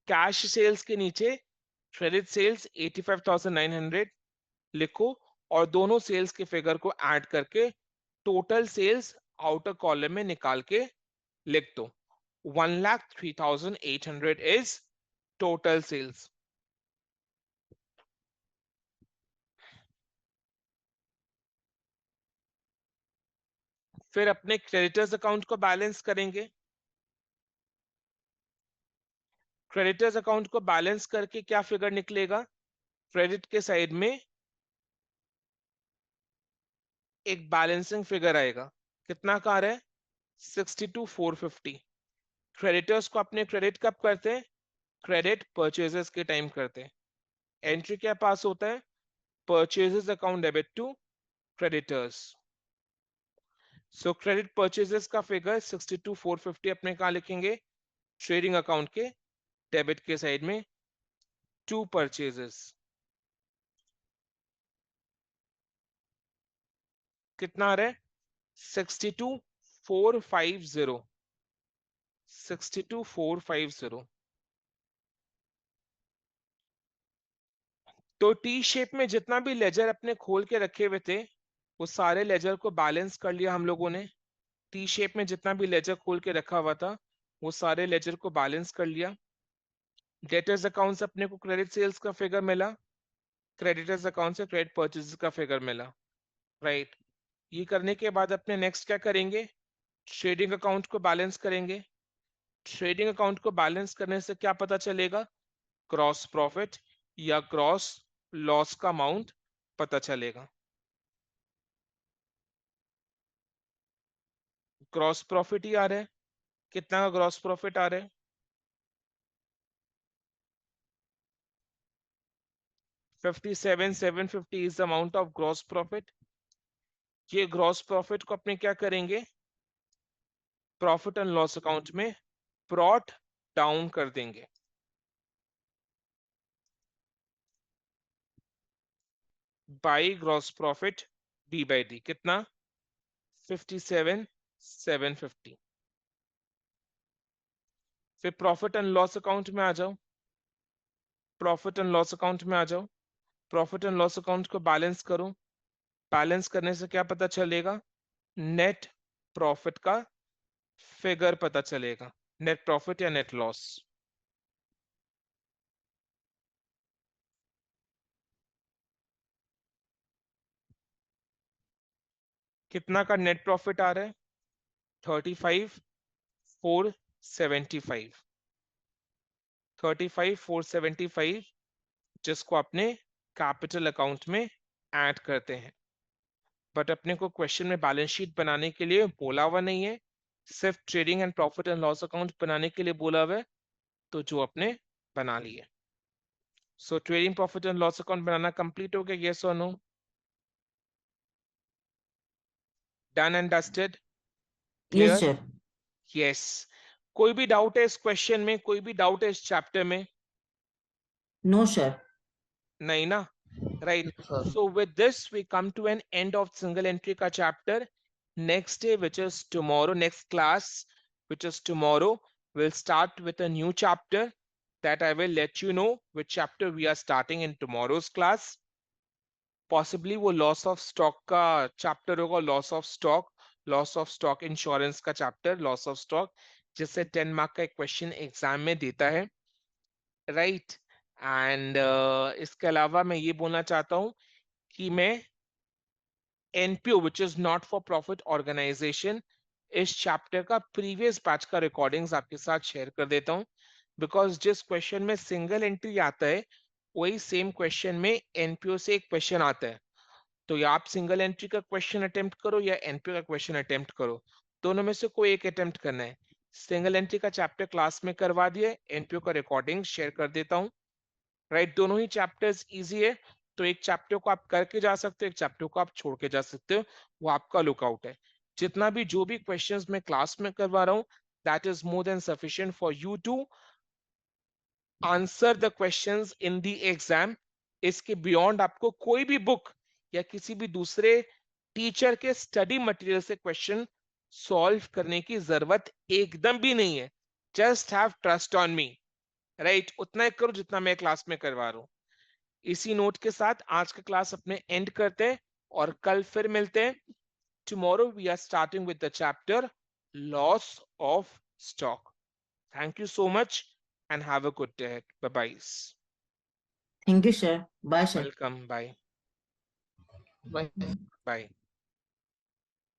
कैश सेल्स के नीचे क्रेडिट सेल्स 85,900 लिखो, और दोनों सेल्स के फिगर को ऐड करके टोटल सेल्स आउटर कॉलम में निकाल के लिख दो। 1,03,800 इज टोटल सेल्स। फिर अपने क्रेडिटर्स अकाउंट को बैलेंस करेंगे। क्रेडिटर्स अकाउंट को बैलेंस करके क्या फिगर निकलेगा? क्रेडिट के साइड में एक बैलेंसिंग फिगर आएगा, कितना का आ रहा है? 62,450। क्रेडिटर्स को अपने क्रेडिट कब करते हैं? क्रेडिट परचेजेस के टाइम करते हैं। एंट्री क्या पास होता है? Purchases account debit to creditors. So credit purchases का फिगर 62,450 अपने कहाँ लिखेंगे? ट्रेडिंग अकाउंट के डेबिट के साइड में टू परचेजेस। कितना आ रहा है? 62,450, 62,450। तो टी शेप में जितना भी लेजर अपने खोल के रखे हुए थे वो सारे लेजर को बैलेंस कर लिया हम लोगों ने। टी शेप में जितना भी लेजर खोल के रखा हुआ था वो सारे लेजर को बैलेंस कर लिया। डेटर्स अकाउंट से अपने को क्रेडिट सेल्स का फिगर मिला क्रेडिटर्स अकाउंट से क्रेडिट परचेज का फिगर मिला, राइट। ये करने के बाद अपने नेक्स्ट क्या करेंगे, ट्रेडिंग अकाउंट को बैलेंस करेंगे। ट्रेडिंग अकाउंट को बैलेंस करने से क्या पता चलेगा, ग्रॉस प्रॉफिट या ग्रॉस लॉस का अमाउंट पता चलेगा। ग्रॉस प्रॉफिट ही आ रहा है, कितना का ग्रॉस प्रॉफिट आ रहा है, 57,750 is the amount of gross profit. ये ग्रॉस प्रॉफिट को अपने क्या करेंगे, प्रॉफिट एंड लॉस अकाउंट में ब्रॉट डाउन कर देंगे। By gross profit D by D, कितना 57,750। फिर प्रॉफिट एंड लॉस अकाउंट में आ जाओ, प्रॉफिट एंड लॉस अकाउंट में आ जाओ, प्रॉफिट एंड लॉस अकाउंट को बैलेंस करो। बैलेंस करने से क्या पता चलेगा, नेट प्रॉफिट का फिगर पता चलेगा, नेट प्रॉफिट या नेट लॉस। कितना का नेट प्रॉफिट आ रहा है, 35,475, 35,475, जिसको अपने कैपिटल अकाउंट में ऐड करते हैं। बट अपने को क्वेश्चन में बैलेंस शीट बनाने के लिए बोला हुआ नहीं है, सिर्फ trading and profit and loss account बनाने के लिए बोला हुआ है, तो जो अपने बना लिए। So trading profit and loss account बनाना कंप्लीट हो गया, यस और no, done and dusted, yes clear, sir. Yes. कोई भी डाउट है इस क्वेश्चन में, कोई भी डाउट है इस चैप्टर में, नो सर। नहीं ना, right? Sir So with this we come to an end of single entry ka chapter. Next day, which is tomorrow, next class, which is tomorrow, we'll start with a new chapter that I will let you know which chapter we are starting in tomorrow's class. Possibly वो loss of stock का chapter होगा, loss of stock insurance का chapter, loss of stock, जिससे 10 mark का एक question exam में देता है, राइट। एंड इसके अलावा मैं ये बोलना चाहता हूँ कि मैं NPO which is not for profit organisation, इस चैप्टर का प्रीवियस बैच का रिकॉर्डिंग्स आपके साथ शेयर कर देता हूँ, बिकॉज जिस क्वेश्चन में सिंगल एंट्री आता है वही सेम क्वेश्चन में एनपीओ से एक क्वेश्चन आता है। तो या आप सिंगल एंट्री का क्वेश्चन अटेम्प्ट करो या एनपीओ का क्वेश्चन अटेम्प्ट करो, दोनों में से कोई एक अटेम्प्ट करना है। सिंगल एंट्री का चैप्टर क्लास में करवा दिया, एनपीओ का रिकॉर्डिंग शेयर कर देता हूँ, राइट। दोनों ही चैप्टर्स इजी है, तो एक चैप्टर को आप करके जा सकते हो, एक चैप्टर को आप छोड़ के जा सकते हो, वो आपका लुकआउट है। जितना भी जो भी क्वेश्चंस मैं क्लास में करवा रहा हूँ, that is more than sufficient for you to answer the questions in the exam. इसके बियॉन्ड आपको कोई भी बुक या किसी भी दूसरे टीचर के स्टडी मटेरियल से क्वेश्चन सॉल्व करने की जरूरत एकदम भी नहीं है। Just have trust on me, right. उतना ही करो जितना मैं क्लास में करवा रहा हूँ। इसी नोट के साथ आज का क्लास अपने एंड करते हैं और कल फिर मिलते हैं। Tomorrow we are starting with the chapter loss of stock. Thank you so much and have a good day. Bye bye. Thank you sir. Bye sir. Welcome, bye bye. Bye.